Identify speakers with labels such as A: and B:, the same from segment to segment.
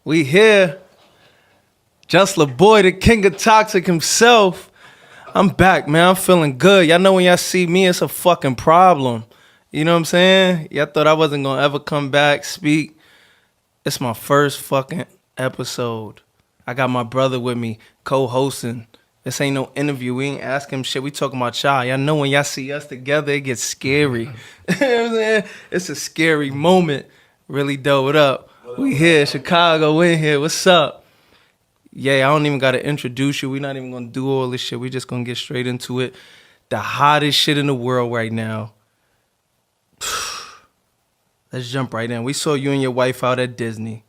A: We here. Just Laboy, the king of toxic himself. I'm back, man. I'm feeling good. Y'all know when y'all see me, it's a fucking problem. You know what I'm saying? Y'all thought I wasn't gonna ever come back, speak. It's my first fucking episode. I got my brother with me, co-hosting. This ain't no interview. We ain't asking him shit. We talking about y'all. Y'all know when y'all see us together, it gets scary. You know what I'm saying? It's a scary moment. Really dope it up. We here, Chicago in here. What's up? Yeah, I don't even got to introduce you. We're not even going to do all this shit. We just going to get straight into it. The hottest shit in the world right now. Let's jump right in. We saw you and your wife out at Disney.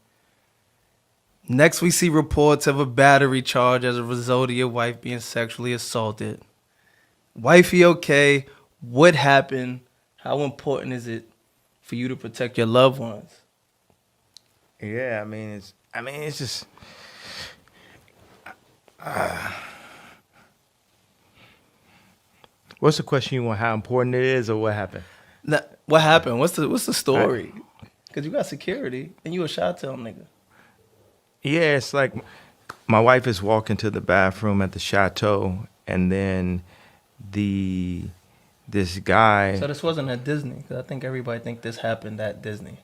A: Next, we see reports of a battery charge as a result of your wife being sexually assaulted. Wifey, okay. What happened? How important is it for you to protect your loved ones?
B: Yeah, it's just. What's the question you want? How important it is, or what happened?
A: What happened? What's the story? Because you got security and you a Chi-Town nigga.
B: Yeah, it's like my wife is walking to the bathroom at the chateau, and then this guy.
A: So this wasn't at Disney, because I think everybody think this happened at Disney.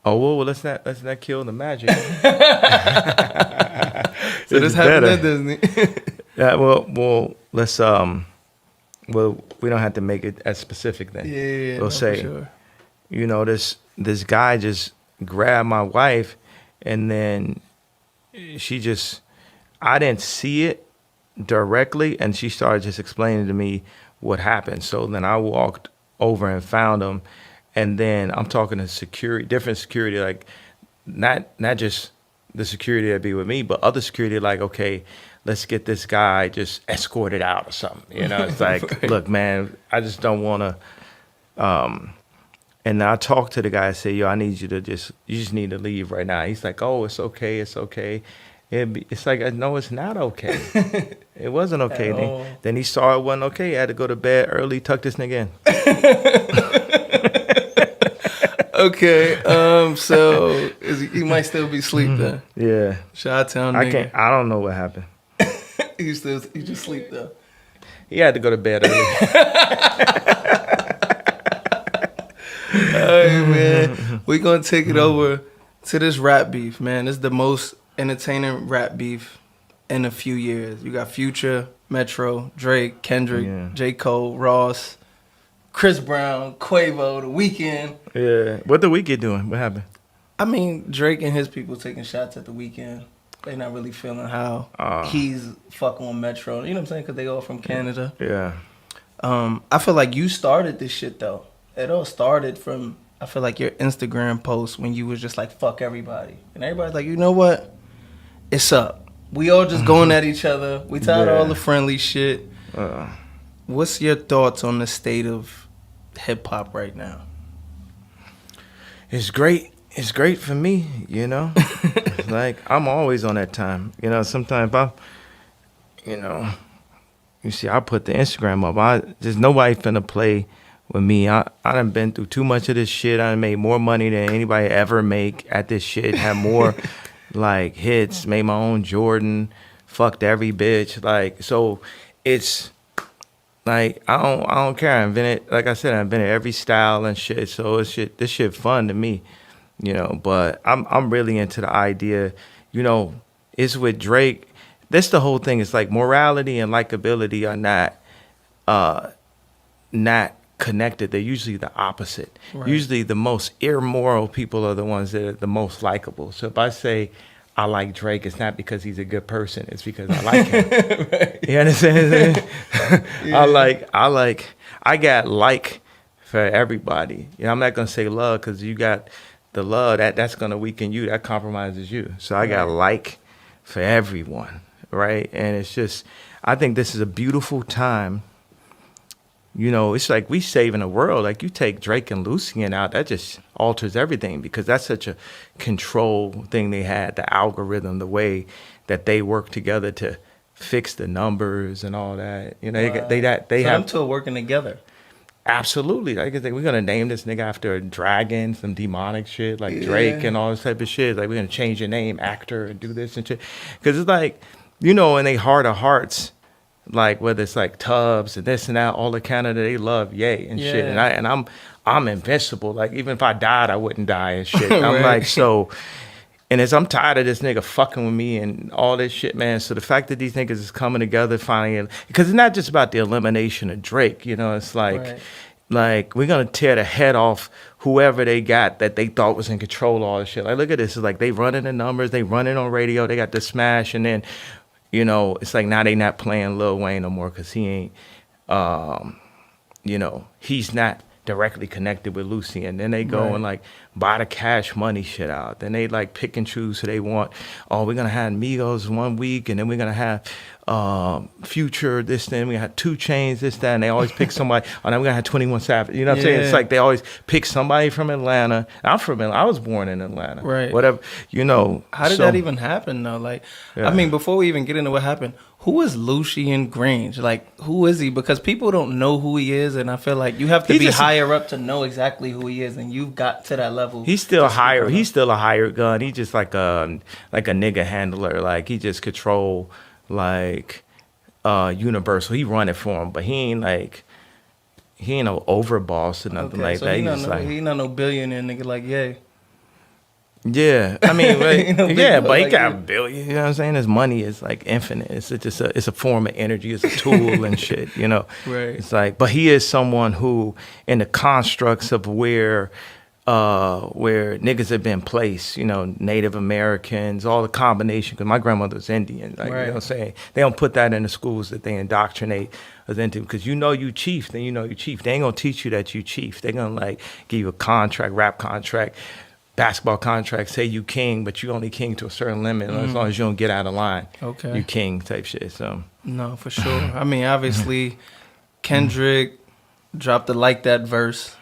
B: Oh well, let's not kill the magic.
A: So this happened at Disney.
B: Yeah, well, let's well, we don't have to make it as specific then.
A: Yeah,
B: we'll say,
A: for
B: sure. This guy just grabbed my wife, and then I didn't see it directly, and she started just explaining to me what happened. So then I walked over and found him, and then I'm talking to security, different security, like not just the security that be with me, but other security, like, okay, let's get this guy just escorted out or something. You know, it's like, right. Look, man, I just don't want to. And I talked to the guy and said, yo, I need you just need to leave right now. He's like, oh, it's okay. It's like, no, it's not okay. It wasn't okay. Then he saw it wasn't okay. He had to go to bed early, tuck this nigga in.
A: Okay, so he might still be asleep then.
B: Yeah.
A: Chi-Town nigga.
B: I don't know what happened.
A: He just sleep though.
B: He had to go to bed early.
A: All right, man. We're going to take it over to this rap beef, man. This is the most entertaining rap beef in a few years. You got Future, Metro, Drake, Kendrick, J. Cole, Ross, Chris Brown, Quavo, The Weeknd.
B: Yeah. What The Weeknd doing? What happened?
A: I mean, Drake and his people taking shots at The Weeknd. They not really feeling how he's fucking with Metro. You know what I'm saying? Because they all from Canada.
B: Yeah.
A: I feel like you started this shit, though. It all started from, I feel like, your Instagram post when you was just like, fuck everybody. And everybody's like, you know what? It's up. We all just going at each other. We tired of all the friendly shit. What's your thoughts on the state of hip-hop right now?
B: It's great. It's great for me, you know? Like, I'm always on that time. You know, sometimes you see, I put the Instagram up. There's nobody finna play with me. I done been through too much of this shit. I done made more money than anybody ever make at this shit. Had more like hits, made my own Jordan, fucked every bitch. Like, so it's like I don't care. I invented, like I said, I invented every style and shit. So this shit fun to me, you know. But I'm really into the idea, you know, it's with Drake. That's the whole thing. It's like morality and likability are not connected. They're usually the opposite. Right. Usually the most immoral people are the ones that are the most likable. So if I say I like Drake, it's not because he's a good person. It's because I like him. Right. You understand? Yeah. I got like for everybody. You know, I'm not gonna say love because you got the love that's gonna weaken you. That compromises you. So I got like for everyone, right? And it's just, I think this is a beautiful time. You know, it's like we saving the world. Like you take Drake and Lucien out, that just alters everything because that's such a control thing they had, the algorithm, the way that they work together to fix the numbers and all that. You know, they have
A: them two are working together.
B: Absolutely. Like I think we're gonna name this nigga after a dragon, some demonic shit, like Drake and all this type of shit. Like we're gonna change your name, actor, and do this and shit. Cause it's like, you know, in they heart of hearts, like whether it's like Tubbs and this and that, all of Canada, they love Ye and shit. And I'm invincible. Like even if I died, I wouldn't die and shit. I'm
A: Right.
B: like, so, and as I'm tired of this nigga fucking with me and all this shit, man. So the fact that these niggas is coming together finally, because it's not just about the elimination of Drake, you know, it's like,
A: Right.
B: like we're gonna tear the head off whoever they got that they thought was in control of all this shit. Like look at this, it's like they running the numbers, they running on radio, they got the smash, and then, you know, it's like now they not playing Lil Wayne no more because he ain't, you know, he's not directly connected with Lucy, and then they go
A: Right.
B: and like buy the Cash Money shit out. Then they like pick and choose who they want. Oh, we're gonna have Migos 1 week, and then we're gonna have Future this, then we have 2 Chainz this, that, and they always pick somebody. Oh, then we're gonna have 21 Savage. You know what I'm saying? It's
A: Yeah.
B: like they always pick somebody from Atlanta. I'm from Atlanta. I was born in Atlanta.
A: Right.
B: Whatever. You know.
A: How did
B: so-
A: that even happen though? Like,
B: Yeah.
A: I mean, before we even get into what happened, who is Lucien Grange? Like, who is he? Because people don't know who he is, and I feel like you have to
B: He
A: be
B: just-
A: higher up to know exactly who he is, and you've got to that level.
B: He's still
A: to speak
B: hired.
A: on him.
B: He's still a hired gun. He's just like a nigga handler. Like he just control like Universal. He run it for him, but he ain't no overboss or nothing
A: Okay,
B: like
A: so
B: that.
A: he
B: He
A: not
B: just
A: no,
B: like
A: he not no billionaire nigga like Ye.
B: yeah. I mean,
A: You know, big
B: yeah,
A: bucks
B: but he
A: like
B: got a
A: you.
B: billion. You know what I'm saying? His money is like infinite. It's just it's a form of energy. It's a tool and shit. You know.
A: Right.
B: It's like, but he is someone who, in the constructs of where niggas have been placed, you know, Native Americans, all the combination, because my grandmother was Indian, like, you know what I'm saying? They don't put that in the schools that they indoctrinate us into, because you know you chief, then you know you chief. They ain't gonna teach you that you chief. They're gonna like give you a contract, rap contract, basketball contract, say you king, but you only king to a certain limit, as long as you don't get out of line.
A: Okay.
B: You king type shit, so.
A: No, for sure. I mean, obviously, Kendrick dropped the Like That verse.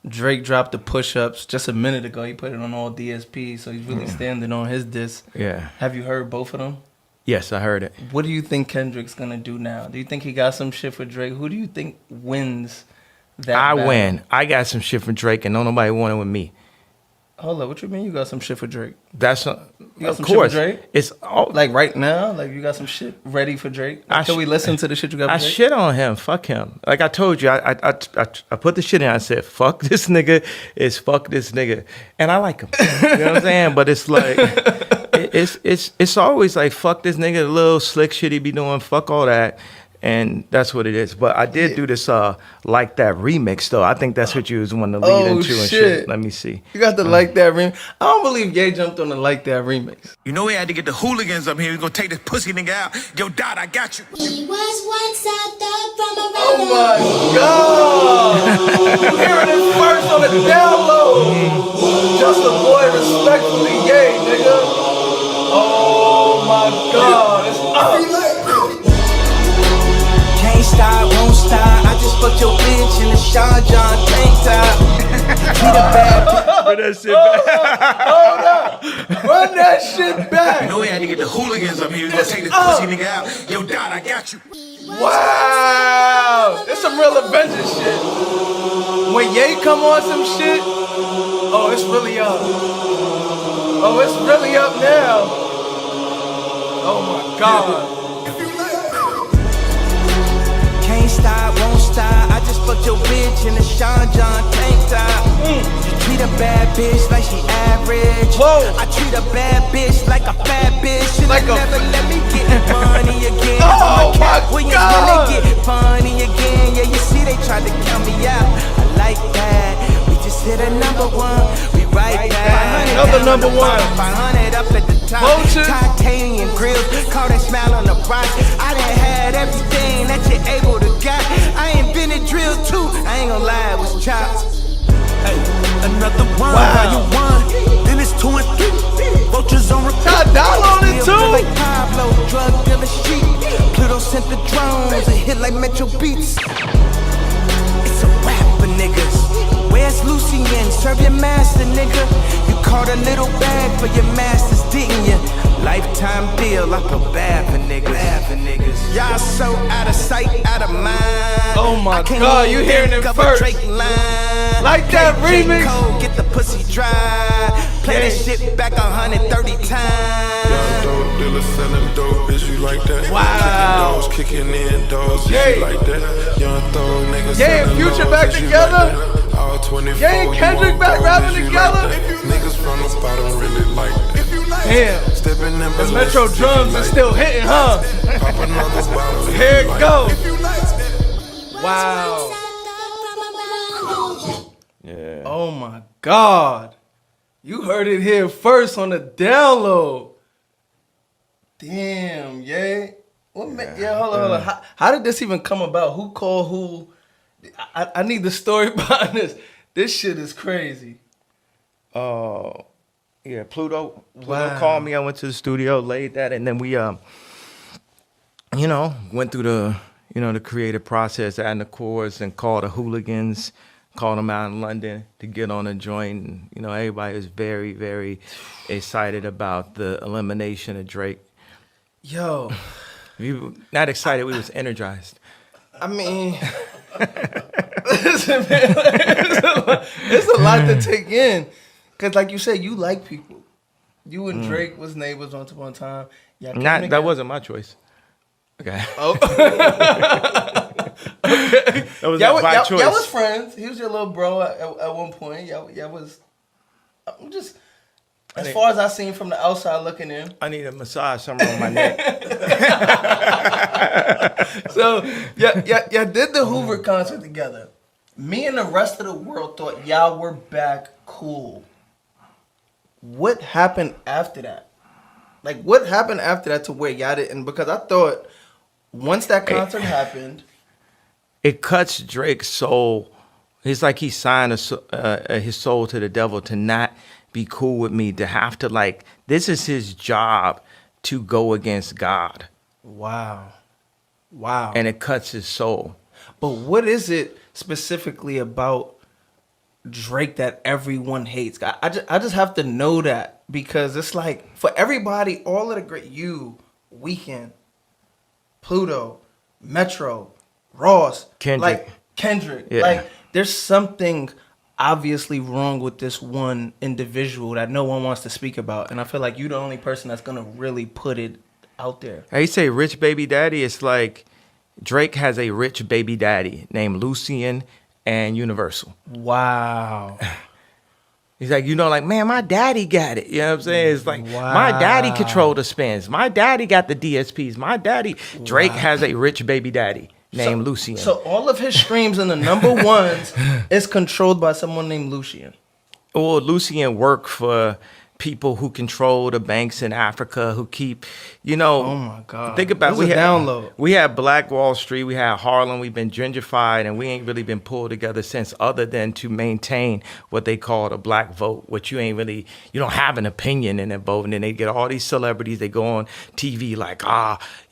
A: Drake dropped the push-ups just a minute ago. He put it on all DSPs, so he's really standing on his disc.
B: Yeah.
A: Have you heard both of them?
B: Yes, I heard it.
A: What do you think Kendrick's gonna do now? Do you think he got some shit for Drake? Who do you think wins that
B: I
A: battle?
B: win. I got some shit from Drake, and don't nobody want it with me.
A: Hold up, what you mean you got some shit for Drake?
B: That's
A: You got
B: of
A: some shit
B: course.
A: for Drake?
B: It's all
A: Like right now? Like you got some shit ready for Drake?
B: I
A: Can we
B: sh-
A: listen to the shit you got
B: I
A: for Drake?
B: shit on him. Fuck him. Like I told you, I put the shit in. I said, fuck this nigga. It's fuck this nigga. And I like him. You know what I'm saying? But it's like, it's always like, fuck this nigga, the little slick shit he be doing. Fuck all that. And that's what it is. But I did do this Like That remix though. I think that's what you was wanting to lead into and shit. Let me see.
A: You got the Like That remix. I don't believe Ye jumped on the Like That remix.
C: You know we had to get the hooligans up here. We gonna take this pussy nigga out. Yo, Dot, I got you.
D: He was once a thug from around
A: Oh my God! You hearing it first on the download. Just a boy respectfully Ye, nigga. Oh my God. It's up.
E: Can't stop, won't stop. I just fucked your bitch in the Sean John tank top. Be the bad
B: Put that shit back.
A: Hold up. Run that shit
C: You
A: back.
C: know we had to get the hooligans up here. We gonna take this pussy nigga out. Yo, Dot, I got you.
A: Wow. It's some real Avengers shit. When Ye come on some shit, oh, it's really up. Oh, it's really up now. Oh my God.
E: Can't stop, won't stop. I just fucked your bitch in the Sean John tank top. You treat a bad bitch like she average.
A: Whoa.
E: I treat a bad bitch like a fat bitch. She'll
A: Like a-
E: never let me get money again.
A: Oh,
E: I'm a Cat
A: my
E: Williams
A: God.
E: when they get funny again. Yeah, you see they tried to count me out. I like that. We just hit a number one. We right back.
A: Another number one.
E: 500 up at the top.
A: Vulture.
E: Titanium grills. Call that smile on the rocks. I done had everything that you're able to got. I invented drill too. I ain't gonna lie, it was chops.
C: Hey, another one.
A: Wow.
C: How you won? Then it's 2 and 3. Vultures on repeat.
A: I downloaded
E: Still feel like
A: too.
E: Pablo, drug dealer sheet. Pluto sent the drones, a hit like Metro Beats. It's a rap for niggas. Where's Lucien? Serve your master, nigga. You caught a little bag for your masters, didn't you? Lifetime deal, I feel bad for niggas. Bad for niggas. Y'all so out of sight, out of mind.
A: Oh my
E: I can't
A: God,
E: even
A: you hearing it
E: think of a
A: first.
E: Drake line.
A: Like that
E: J.
A: remix?
E: Cole, get the pussy dry. Play that shit back 130 times.
F: Young dope dealer selling dope, is you like that?
A: Wow.
F: Kicking in doors, is
A: Yay.
F: you like that? Young thug niggas
A: Yay and
F: selling
A: Future
F: lows,
A: back
F: is you
A: together?
F: like that? All 24,
A: Yay and
F: you
A: Kendrick
F: want
A: back
F: gold,
A: rapping
F: is you
A: together?
F: like that? Niggas from the bottom really like that.
A: Damn.
F: Stepping in
A: The Metro drums is still hitting, huh?
F: Pop another bottle, if
A: Here
F: you
A: it
F: like
A: go.
F: that.
A: Wow.
B: Yeah.
A: Oh my God. You heard it here first on the download. Damn, yeah. Hold on. How did this even come about? Who called who? I need the story behind this. This shit is crazy.
B: Oh, yeah. Pluto
A: Wow.
B: called me. I went to the studio, laid that, and then we, went through the creative process, adding the chords, and called the Hooligans, called them out in London to get on a joint. And, everybody was very, very excited about the elimination of Drake.
A: Yo,
B: We were not excited. We was energized.
A: I mean, listen, man, it's a lot to take in. Because like you said, you like people. You and Drake was neighbors once upon a time.
B: That wasn't my choice. Okay.
A: Oh.
B: That was
A: Y'all
B: not my choice.
A: Y'all was friends. He was your little bro at one point. Y'all was. I'm just. As far as I seen from the outside looking in.
B: I need a massage somewhere on my neck.
A: So, y'all did the Hoover concert together. Me and the rest of the world thought y'all were back cool. What happened after that? Like, what happened after that to where y'all didn't? Because I thought once that concert happened.
B: It cuts Drake's soul. It's like he signed his soul to the devil to not be cool with me, to have to this is his job to go against God. Wow. And it cuts his soul.
A: But what is it specifically about Drake that everyone hates? I just have to know that, because it's like for everybody, all of the great, Weeknd, Pluto, Metro, Ross,
B: Kendrick. Yeah.
A: There's something obviously wrong with this one individual that no one wants to speak about, and I feel like you're the only person that's gonna really put it out there.
B: I say rich baby daddy. It's like Drake has a rich baby daddy named Lucian and Universal.
A: Wow.
B: He's like, man, my daddy got it. You know what I'm saying? It's like, my daddy controlled the spins. My daddy got the DSPs. My daddy. Drake has a rich baby daddy named Lucian.
A: So all of his streams in the number ones is controlled by someone named Lucian.
B: Well, Lucian worked for people who control the banks in Africa, who keep,
A: Oh my God.
B: Think about
A: This is a download.
B: We had Black Wall Street, we had Harlem, we've been gentrified, and we ain't really been pulled together since, other than to maintain what they call the black vote, which you don't have an opinion in that vote. And then they get all these celebrities, they go on TV like,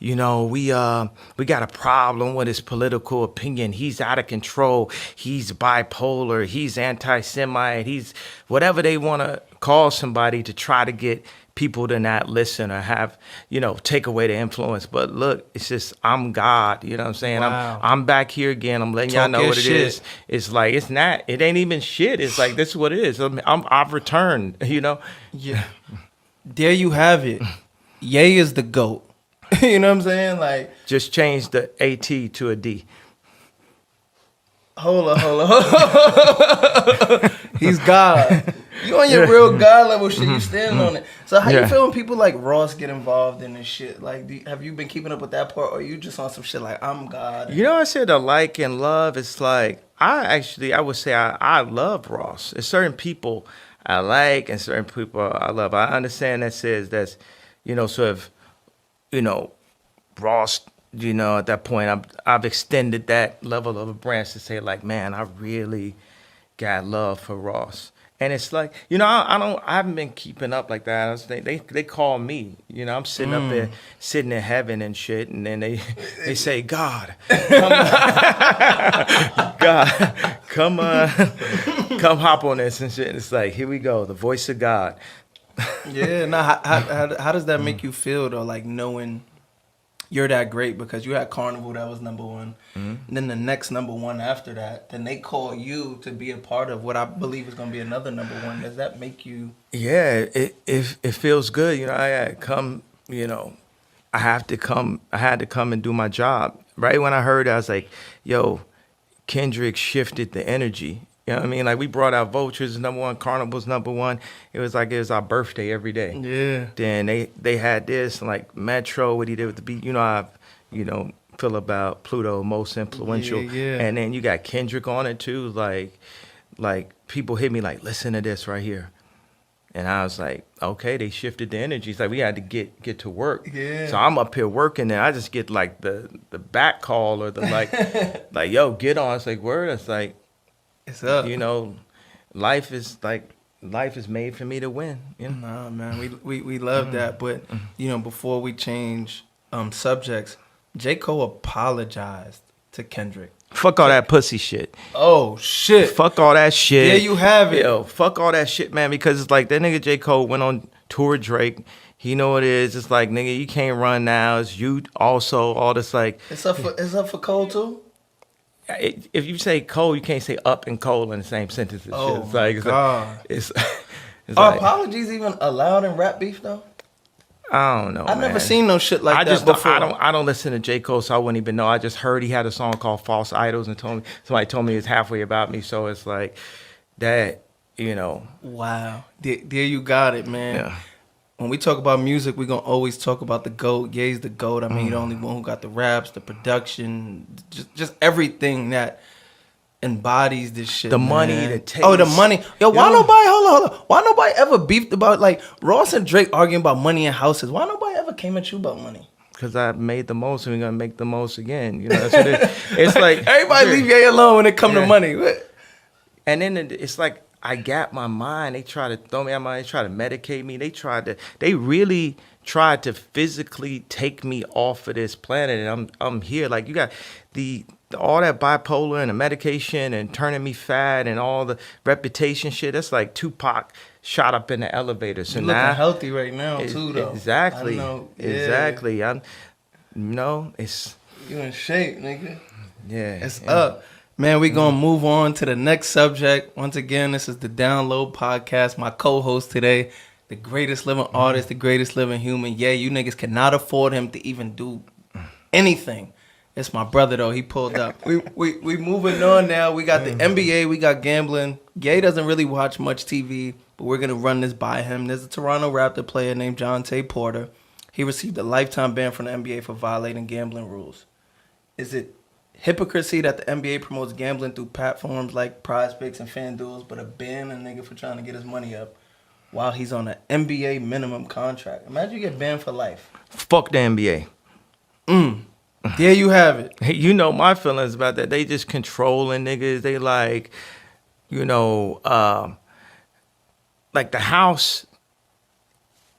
B: we got a problem with his political opinion. He's out of control. He's bipolar. He's anti-Semite. He's whatever they want to call somebody to try to get people to not listen or have, take away the influence. But look, it's just, I'm God. You know what I'm saying?
A: Wow.
B: I'm back here again. I'm letting y'all know what it is. It's like, it ain't even shit. It's like, this is what it is. I've returned,
A: Yeah. There you have it. Ye is the GOAT. You know what I'm saying? Like,
B: just change the AT to a D.
A: hold on. He's God. You on your real God level shit. You standing on it. So how you feel when people like Ross get involved in this shit? Like, have you been keeping up with that part, or you just on some shit like, I'm God?
B: I said the like and love. It's like, I would say I love Ross. There's certain people I like and certain people I love. I understand that says that's, sort of, Ross, at that point, I've extended that level of a branch to say, like, man, I really got love for Ross. And it's like, I haven't been keeping up like that. They call me, I'm sitting up there, sitting in heaven and shit, and then they say, God, come hop on this and shit. And it's like, here we go, the voice of God.
A: Yeah. Now, how does that make you feel though? Like knowing You're That Great because you had Carnival that was number one. And then the next number one after that, then they call you to be a part of what I believe is going to be another number one. Does that make you?
B: Yeah, it feels good. You know, I had come, you know, I had to come and do my job. Right when I heard it, I was like, yo, Kendrick shifted the energy. You know what I mean? Like, we brought out Vultures number one, Carnival's number one. It was like it was our birthday every day.
A: Yeah.
B: Then they had this, like Metro, what he did with the beat. You know, I feel about Pluto, most influential.
A: Yeah.
B: And then you got Kendrick on it too. Like people hit me like, listen to this right here. And I was like, okay, they shifted the energy. It's like we had to get to work.
A: Yeah.
B: So I'm up here working and I just get like the back call or the like yo, get on. It's like, word. It's like,
A: It's up.
B: you know, life is made for me to win. You know?
A: Nah, man, we love that. But, you know, before we change subjects, J. Cole apologized to Kendrick.
B: Fuck all that pussy shit.
A: Oh, shit.
B: Fuck all that shit.
A: There you have it.
B: Yo, fuck all that shit, man, because it's like that nigga J. Cole went on tour with Drake. He know what it is. It's like, nigga, you can't run now. It's you also, all this like.
A: It's up for Cole, too?
B: If you say Cole, you can't say up and Cole in the same sentence. And
A: Oh,
B: shit. It's like,
A: God.
B: It's
A: Are
B: like,
A: apologies even allowed in rap beef, though?
B: I don't know.
A: I've never
B: man.
A: seen no shit like
B: I
A: that
B: just
A: before.
B: I don't listen to J. Cole, so I wouldn't even know. I just heard he had a song called False Idols and somebody told me it's halfway about me. So it's like that, you know.
A: Wow. There you got it, man.
B: Yeah.
A: When we talk about music, we're going to always talk about the GOAT. Ye's the GOAT. I mean, the only one who got the raps, the production, just everything that embodies this shit.
B: The
A: man.
B: money, the taste.
A: Oh, the money. Yo, why
B: Yo.
A: nobody, hold on. Why nobody ever beefed about, like, Ross and Drake arguing about money and houses? Why nobody ever came at you about money?
B: Because I made the most and we're going to make the most again. You know, that's what it is. It's like.
A: Everybody leave Ye alone when it come to money.
B: And then it's like I got my mind. They try to throw me out my mind. They try to medicate me. They really tried to physically take me off of this planet. And I'm here. Like, you got all that bipolar and the medication and turning me fat and all the reputation shit. That's like Tupac shot up in the elevator. So
A: You
B: now
A: looking healthy right now, too, though.
B: Exactly.
A: I know. Yeah.
B: Exactly. It's
A: You in shape, nigga.
B: yeah.
A: It's
B: yeah.
A: up. Man, we going to move on to the next subject. Once again, this is the Download Podcast. My co-host today, the greatest living artist, the greatest living human. Yeah, you niggas cannot afford him to even do anything. It's my brother, though. He pulled up. We moving on now. We got the NBA. We got gambling. Ye doesn't really watch much TV, but we're going to run this by him. There's a Toronto Raptor player named Jonte Porter. He received a lifetime ban from the NBA for violating gambling rules. Is it hypocrisy that the NBA promotes gambling through platforms like PrizePicks and FanDuels, but a ban a nigga for trying to get his money up while he's on an NBA minimum contract? Imagine you get banned for life.
B: Fuck the NBA.
A: There you have it.
B: Hey, you know my feelings about that. They just controlling niggas. They like, you know, like the house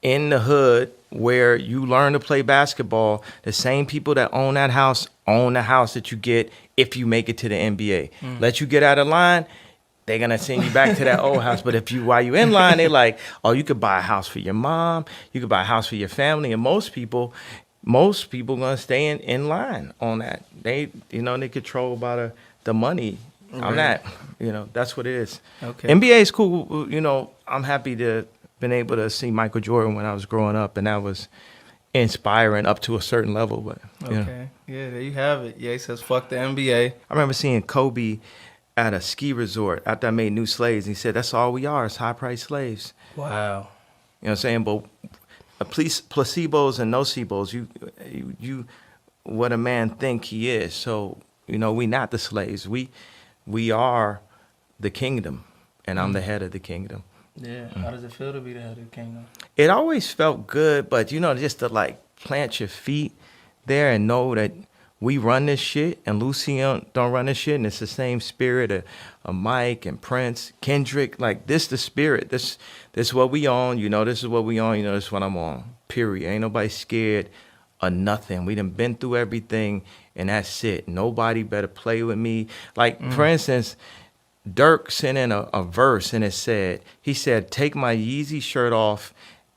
B: in the hood where you learn to play basketball. The same people that own that house own the house that you get if you make it to the NBA. Let you get out of line, they're gonna send you back to that old house. But if while you in line, they like, oh, you could buy a house for your mom, you could buy a house for your family, and most people gonna stay in line on that. They control by the money.
A: Right.
B: I'm not, that's what it is.
A: Okay.
B: NBA is cool. I'm happy to been able to see Michael Jordan when I was growing up, and that was inspiring up to a certain level. But
A: Okay. Yeah, there you have it. Yeah, he says fuck the NBA.
B: I remember seeing Kobe at a ski resort after I made New Slaves, and he said, "That's all we are, is high-priced slaves."
A: Wow.
B: You know what I'm saying? But placebos and nocebos, you what a man think he is. So, we not the slaves. We are the kingdom, and I'm the head of the kingdom.
A: Yeah. How does it feel to be the head of the kingdom?
B: It always felt good, but just to like plant your feet there and know that we run this shit and Lucy don't run this shit, and it's the same spirit of Mike and Prince, Kendrick. Like, this the spirit. This is what we on. This is what we on. This is what I'm on. Period. Ain't nobody scared of nothing. We done been through everything, and that's it. Nobody better play with me. Like, for instance, Dirk sent in a verse, and he said, take my Yeezy shirt off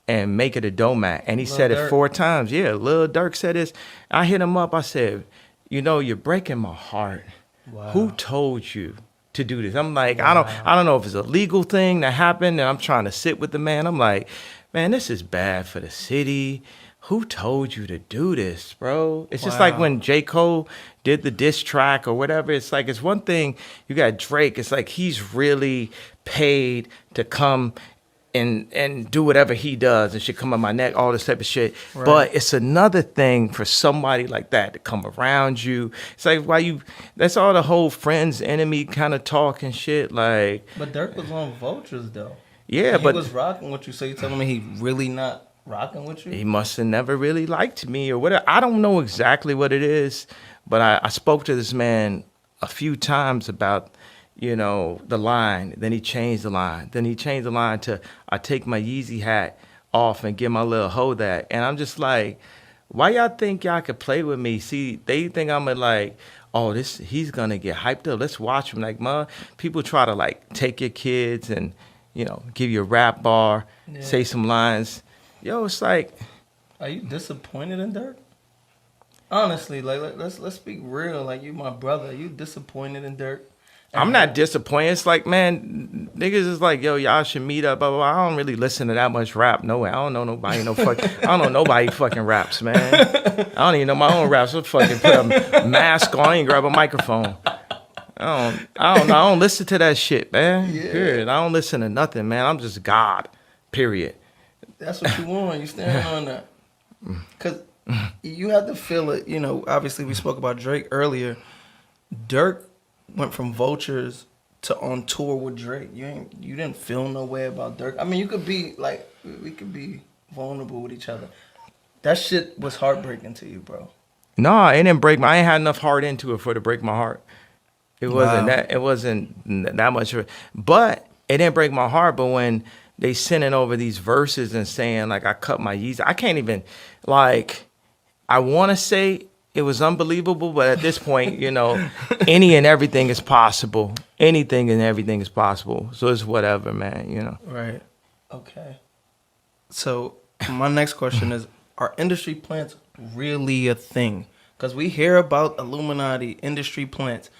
B: and make it a domat. And he
A: Lil
B: said
A: Durk.
B: it 4 times. Yeah, Lil Durk said this. I hit him up. I said, you know, you're breaking my heart.
A: Wow.
B: Who told you to do this? I'm like, I don't know if it's a legal thing that happened, and I'm trying to sit with the man. I'm like, man, this is bad for the city. Who told you to do this, bro? It's just like when J. Cole did the diss track or whatever. It's like, it's one thing, you got Drake. It's like he's really paid to come and do whatever he does and shit, come on my neck, all this type of shit.
A: Right.
B: But it's another thing for somebody like that to come around you. It's like, that's all the whole friends, enemy kind of talk and shit. Like,
A: But Dirk was on Vultures though.
B: yeah,
A: And
B: but
A: he was rocking with you. So you telling me he really not rocking with you?
B: he must have never really liked me or whatever. I don't know exactly what it is, but I spoke to this man a few times about, you know, the line. Then he changed the line. Then he changed the line to, I take my Yeezy hat off and give my little hoe that. And I'm just like, why y'all think y'all could play with me? See, they think I'm like, oh, he's gonna get hyped up. Let's watch him. Like, people try to like take your kids and, you know, give you a rap bar, say some lines. Yo, it's like,
A: Are you disappointed in Dirk? Honestly, like let's speak real. Like, you my brother. Are you disappointed in Dirk?
B: I'm not disappointed. It's like, man, niggas is like, yo, y'all should meet up. Blah, blah, blah. I don't really listen to that much rap. No way. I don't know nobody. I don't know nobody fucking raps, man. I don't even know my own raps. So fucking put a mask on and grab a microphone. I don't listen to that shit, man.
A: Yeah.
B: Period. I don't listen to nothing, man. I'm just God. Period.
A: That's what you want. You standing on that. Because you have to feel it. You know, obviously we spoke about Drake earlier. Dirk went from Vultures to on tour with Drake. You didn't feel no way about Dirk. I mean, you could be like, we could be vulnerable with each other. That shit was heartbreaking to you, bro.
B: No, it didn't break I ain't had enough heart into it for it to break my heart. It wasn't
A: Wow.
B: that. It wasn't that much of it. But it didn't break my heart. But when they sending over these verses and saying like I cut my Yeezy, I can't even like. I want to say it was unbelievable, but at this point, you know, any and everything is possible. Anything and everything is possible. So it's whatever, man. You know.
A: Right. Okay. So my next question is: are industry plants really a thing? Because we hear about Illuminati industry plants.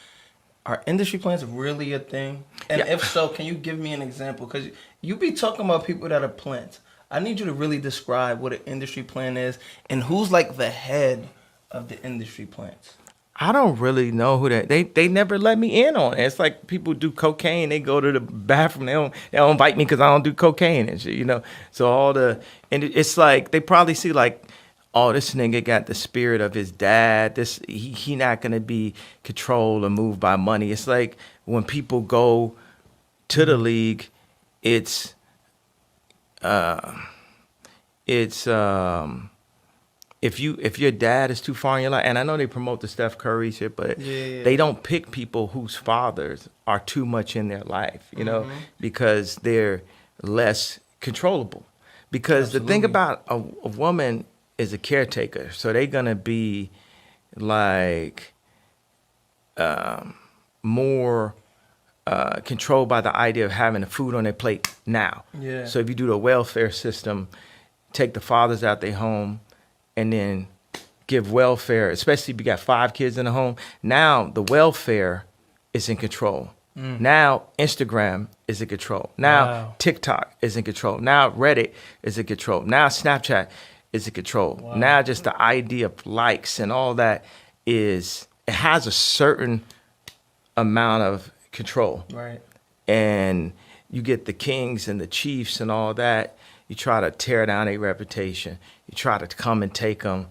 A: Are industry plants really a thing? And if so, can you give me an example? Because you be talking about people that are plants. I need you to really describe what an industry plant is and who's like the head of the industry plants.
B: I don't really know who that. They never let me in on it. It's like people do cocaine. They go to the bathroom. They don't invite me because I don't do cocaine and shit. You know. So it's like they probably see like, oh, this nigga got the spirit of his dad. He not gonna be controlled or moved by money. It's like when people go to the league, it's if your dad is too far in your life, and I know they promote the Steph Curry shit, but they don't pick people whose fathers are too much in their life, you know, because they're less controllable. Because the thing about a woman is a caretaker, so they're gonna be like more controlled by the idea of having the food on their plate now.
A: Yeah.
B: So if you do the welfare system, take the fathers out their home, and then give welfare, especially if you got 5 kids in the home. Now the welfare is in control. Now Instagram is in control. Now TikTok is in control. Now Reddit is in control. Now Snapchat is in control. Now just the idea of likes and all that it has a certain amount of control.
A: Right.
B: And you get the kings and the chiefs and all that. You try to tear down their reputation. You try to come and take them,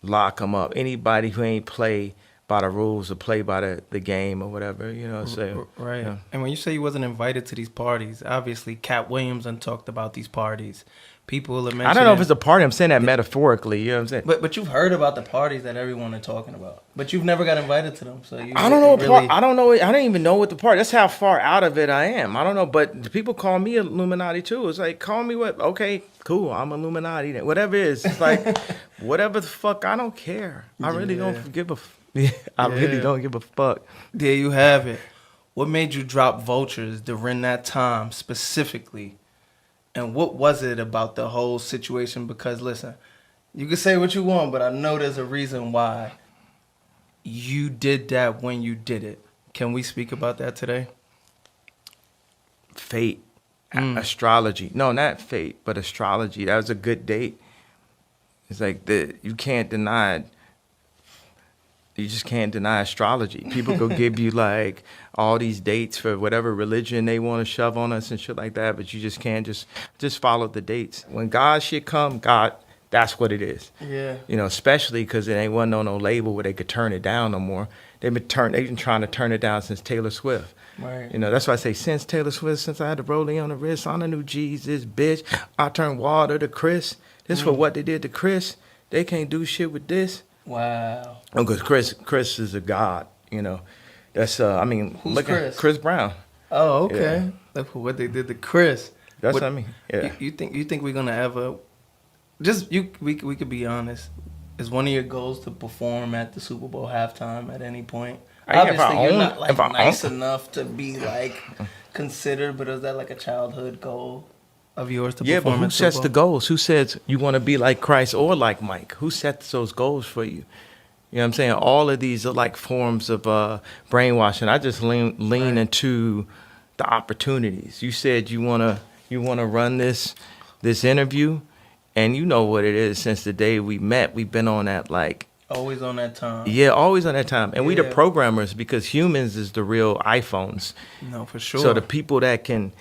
B: lock them up. Anybody who ain't play by the rules or play by the game or whatever, you know. So
A: Right.
B: yeah.
A: And when you say you wasn't invited to these parties, obviously Cat Williams done talked about these parties. People are mentioning.
B: I don't know if it's a party. I'm saying that metaphorically. You know what I'm saying?
A: But you've heard about the parties that everyone are talking about. But you've never got invited to them. So you
B: I don't know.
A: really,
B: I don't know. I don't even know what the party. That's how far out of it I am. I don't know. But the people call me Illuminati too. It's like, call me what? Okay, cool. I'm Illuminati. Then. Whatever it is. It's like, whatever the fuck. I don't care. I really don't give a. I really don't give a fuck.
A: There you have it. What made you drop Vultures during that time specifically? And what was it about the whole situation? Because listen, you can say what you want, but I know there's a reason why you did that when you did it. Can we speak about that today?
B: Fate, astrology. No, not fate, but astrology. That was a good date. It's like you can't deny it. You just can't deny astrology. People go give you like all these dates for whatever religion they want to shove on us and shit like that, but you just can't just follow the dates. When God shit come, God, that's what it is.
A: Yeah.
B: You know, especially because it ain't wasn't on no label where they could turn it down no more. They've been trying to turn it down since Taylor Swift.
A: Right.
B: You know, that's why I say since Taylor Swift, since I had the rolling on the wrist, on the new Jesus, bitch, I turned water to Chris. This for what they did to Chris. They can't do shit with this.
A: Wow.
B: Oh, because Chris is a god, you know. That's I mean,
A: Who's
B: look
A: Chris?
B: at Chris Brown.
A: Oh, okay. Look for what they did to Chris.
B: That's what I mean. Yeah.
A: You think we're gonna ever? We could be honest. Is one of your goals to perform at the Super Bowl halftime at any point? Obviously, you're not like nice enough to be like considered, but is that like a childhood goal of yours to
B: Yeah,
A: perform?
B: but who
A: at Super
B: sets the
A: Bowl?
B: goals? Who says you want to be like Christ or like Mike? Who sets those goals for you? You know what I'm saying? All of these are like forms of brainwashing. I just lean into the opportunities. You said you wanna run this interview, and you know what it is. Since the day we met, we've been on that like
A: Always on that time.
B: yeah, always on that time. And we the
A: Yeah.
B: programmers because humans is the real iPhones.
A: No, for sure.
B: So the people that can,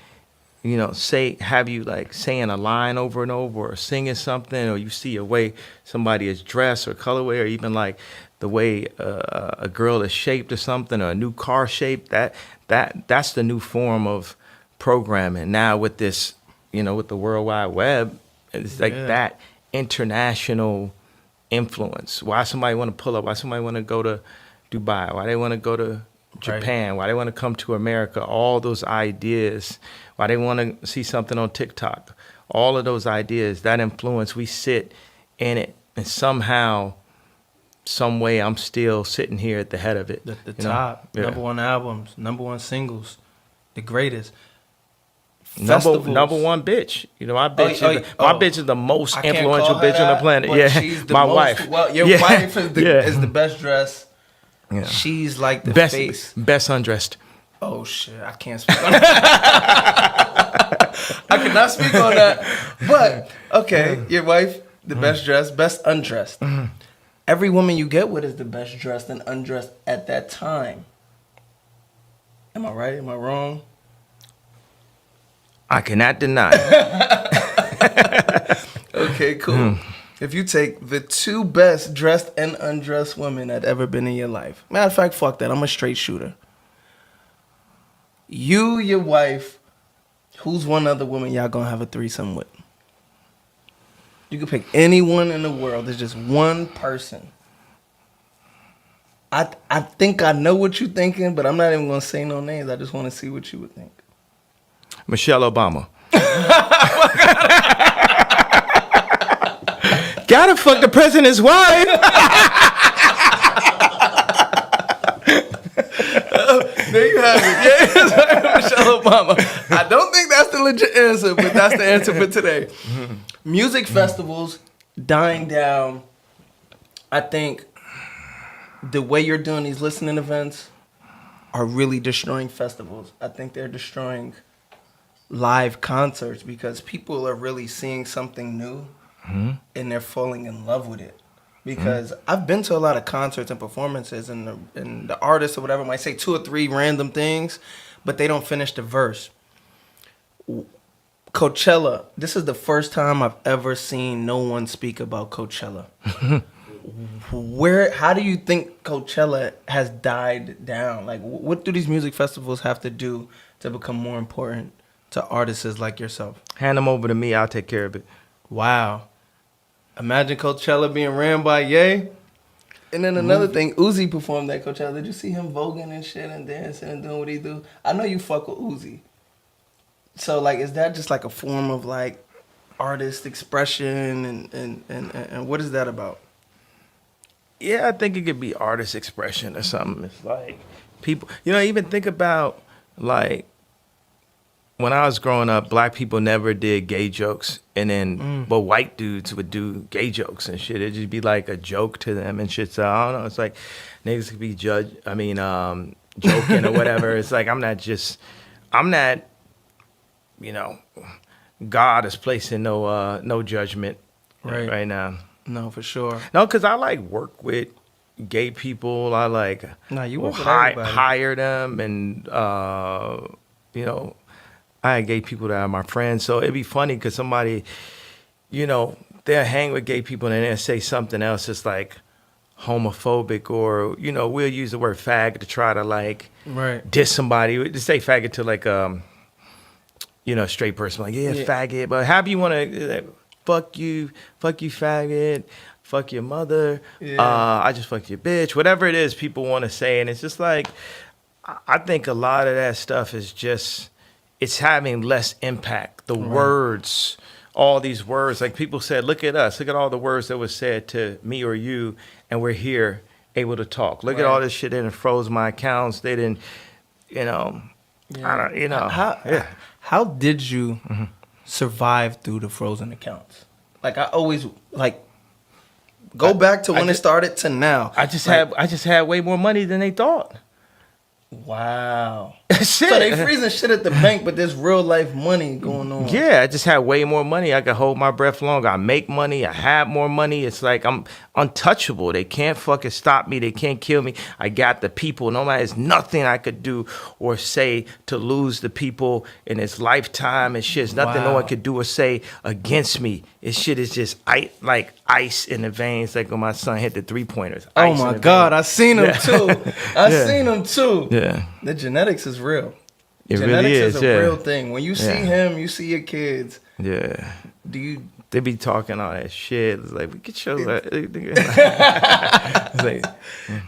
B: you know, have you like saying a line over and over or singing something, or you see a way somebody is dressed or colorway, or even like the way a girl is shaped or something, or a new car shape, that's the new form of programming. Now with this, you know, with the World Wide Web, it's like that international influence. Why somebody want to pull up? Why somebody want to go to Dubai? Why they want to go to Japan? Why they want to come to America? All those ideas. Why they want to see something on TikTok? All of those ideas, that influence, we sit in it, and somehow, some way, I'm still sitting here at the head of it.
A: The
B: you know?
A: top,
B: Yeah.
A: number one albums, number one singles, the greatest.
B: Number
A: Festivals.
B: one bitch. You know, my bitch,
A: my
B: bitch is the most
A: I can't
B: influential
A: call her
B: bitch on the
A: that,
B: planet.
A: but
B: Yeah,
A: she's the
B: my
A: most,
B: wife.
A: Well, your
B: Yeah.
A: wife is
B: Yeah.
A: is the best dressed.
B: Yeah.
A: She's like the
B: best,
A: face.
B: best undressed.
A: Oh shit, I can't speak on that. I cannot speak on that. But okay, your wife, the best dressed, best undressed. Every woman you get with is the best dressed and undressed at that time. Am I right? Am I wrong?
B: I cannot deny it.
A: Okay, cool. If you take the two best dressed and undressed women that ever been in your life. Matter of fact, fuck that. I'm a straight shooter. You, your wife, who's one other woman y'all gonna have a threesome with? You can pick anyone in the world. There's just one person. I think I know what you're thinking, but I'm not even gonna say no names. I just want to see what you would think.
B: Michelle Obama. Gotta fuck the president's wife.
A: There you have it. Yeah, Michelle Obama. I don't think that's the legit answer, but that's the answer for today. Music festivals dying down. I think the way you're doing these listening events are really destroying festivals. I think they're destroying live concerts because people are really seeing something new and they're falling in love with it. Because I've been to a lot of concerts and performances, and the artist or whatever might say 2 or 3 random things, but they don't finish the verse. Coachella, this is the first time I've ever seen no one speak about Coachella. How do you think Coachella has died down? Like, what do these music festivals have to do to become more important to artists like yourself?
B: Hand them over to me. I'll take care of it.
A: Wow. Imagine Coachella being ran by Ye. And then another thing, Uzi performed at Coachella. Did you see him voguing and shit and dancing and doing what he do? I know you fuck with Uzi. So, like, is that just like a form of, like, artist expression and what is that about?
B: Yeah, I think it could be artist expression or something. It's like people, you know, even think about like when I was growing up, black people never did gay jokes, and then but white dudes would do gay jokes and shit. It'd just be like a joke to them and shit. So I don't know. It's like niggas could be joking or whatever. It's like I'm not. You know, God is placing no judgment right now.
A: No, for sure.
B: No, because I like work with gay people. I like
A: you work with everybody.
B: hire them, and you know, I had gay people that are my friends. So it'd be funny because somebody, you know, they'll hang with gay people and then they'll say something else that's like homophobic, or you know, we'll use the word fag to try to like diss somebody. We just say faggot to like you know, straight person, like, yeah, faggot, but however you want to, fuck you, faggot, fuck your mother, I just fucked your bitch, whatever it is people want to say. And it's just like, I think a lot of that stuff is just, it's having less impact. The words, all these words, like people said, look at us, look at all the words that were said to me or you, and we're here able to talk. Look at all this shit, they didn't froze my accounts, they didn't, you know, I don't, you know.
A: How did you survive through the frozen accounts? Like I always like go back to when it started to now.
B: I just had way more money than they thought.
A: Wow.
B: Shit.
A: So they freezing shit at the bank, but there's real life money going on.
B: Yeah, I just had way more money. I could hold my breath longer. I make money. I have more money. It's like I'm untouchable. They can't fucking stop me. They can't kill me. I got the people. There's nothing I could do or say to lose the people in this lifetime and shit. There's nothing no one could do or say against me. This shit is just like ice in the veins, like when my son hit the 3-pointers.
A: Oh my God, I seen him too. I seen him too.
B: Yeah.
A: The genetics is real.
B: It
A: Genetics
B: really
A: is a real thing. When you see him, you see your kids.
B: Yeah.
A: Do you?
B: They be talking all that shit. It's like, we could show that. It's like,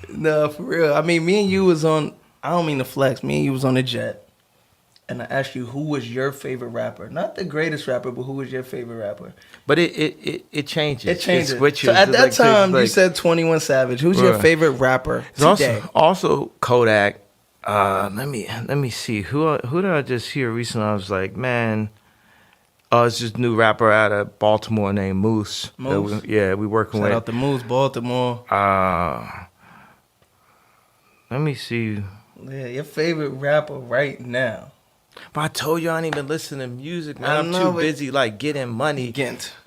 A: No, for real. I mean, me and you was on, I don't mean to flex, me and you was on a jet. And I asked you, who was your favorite rapper? Not the greatest rapper, but who was your favorite rapper?
B: But it changes.
A: It changes.
B: It switches.
A: So at that
B: like,
A: time,
B: like,
A: you said 21 Savage. Who's your favorite rapper today?
B: Also Kodak. Let me see. Who did I just hear recently? I was like, man, it's this new rapper out of Baltimore named Moose.
A: Moose?
B: We working with.
A: Shout out to Moose, Baltimore.
B: Let me see.
A: Yeah, your favorite rapper right now.
B: But I told you I don't even listen to music, man. I'm too busy like getting money.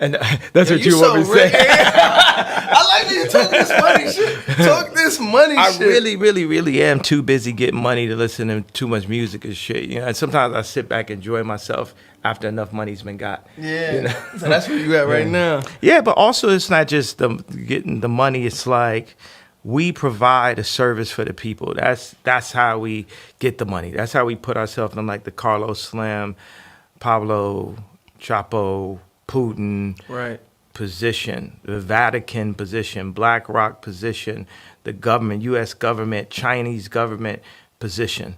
B: And that's what you want me to say.
A: I like you talk this money shit. Talk this money shit.
B: I really, really, really am too busy getting money to listen to too much music and shit. You know, and sometimes I sit back and enjoy myself after enough money's been got.
A: Yeah.
B: You know?
A: So that's where you at right now.
B: Yeah, but also it's not just getting the money. It's like we provide a service for the people. That's how we get the money. That's how we put ourselves in like the Carlos Slim, Pablo, Chapo, Putin position, the Vatican position, Black Rock position, the government, U.S. government, Chinese government position.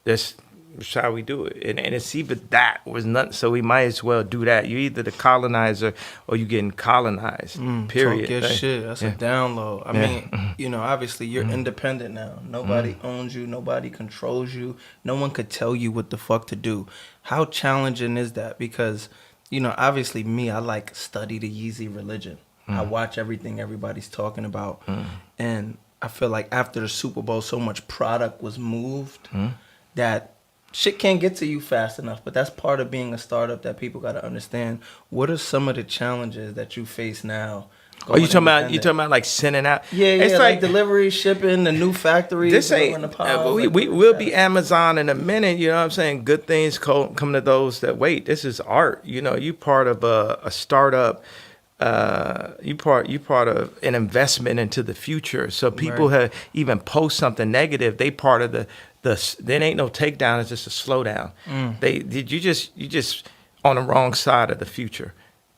B: That's how we do it. And it's even that was nothing. So we might as well do that. You're either the colonizer or you getting colonized. Period.
A: Talk your shit. That's a download. I mean, you know, obviously you're independent now. Nobody owns you. Nobody controls you. No one could tell you what the fuck to do. How challenging is that? Because, you know, obviously me, I like study the Yeezy religion. I watch everything everybody's talking about. And I feel like after the Super Bowl, so much product was moved that shit can't get to you fast enough, but that's part of being a startup that people got to understand. What are some of the challenges that you face now?
B: Oh, you talking about like sending out?
A: Yeah,
B: it's
A: like delivery, shipping, the new factories.
B: This ain't. We'll be Amazon in a minute. You know what I'm saying? Good things come to those that wait. This is art. You know, you part of a startup. You part of an investment into the future. So people have even post something negative. They part of the. There ain't no takedown. It's just a slowdown. You just on the wrong side of the future.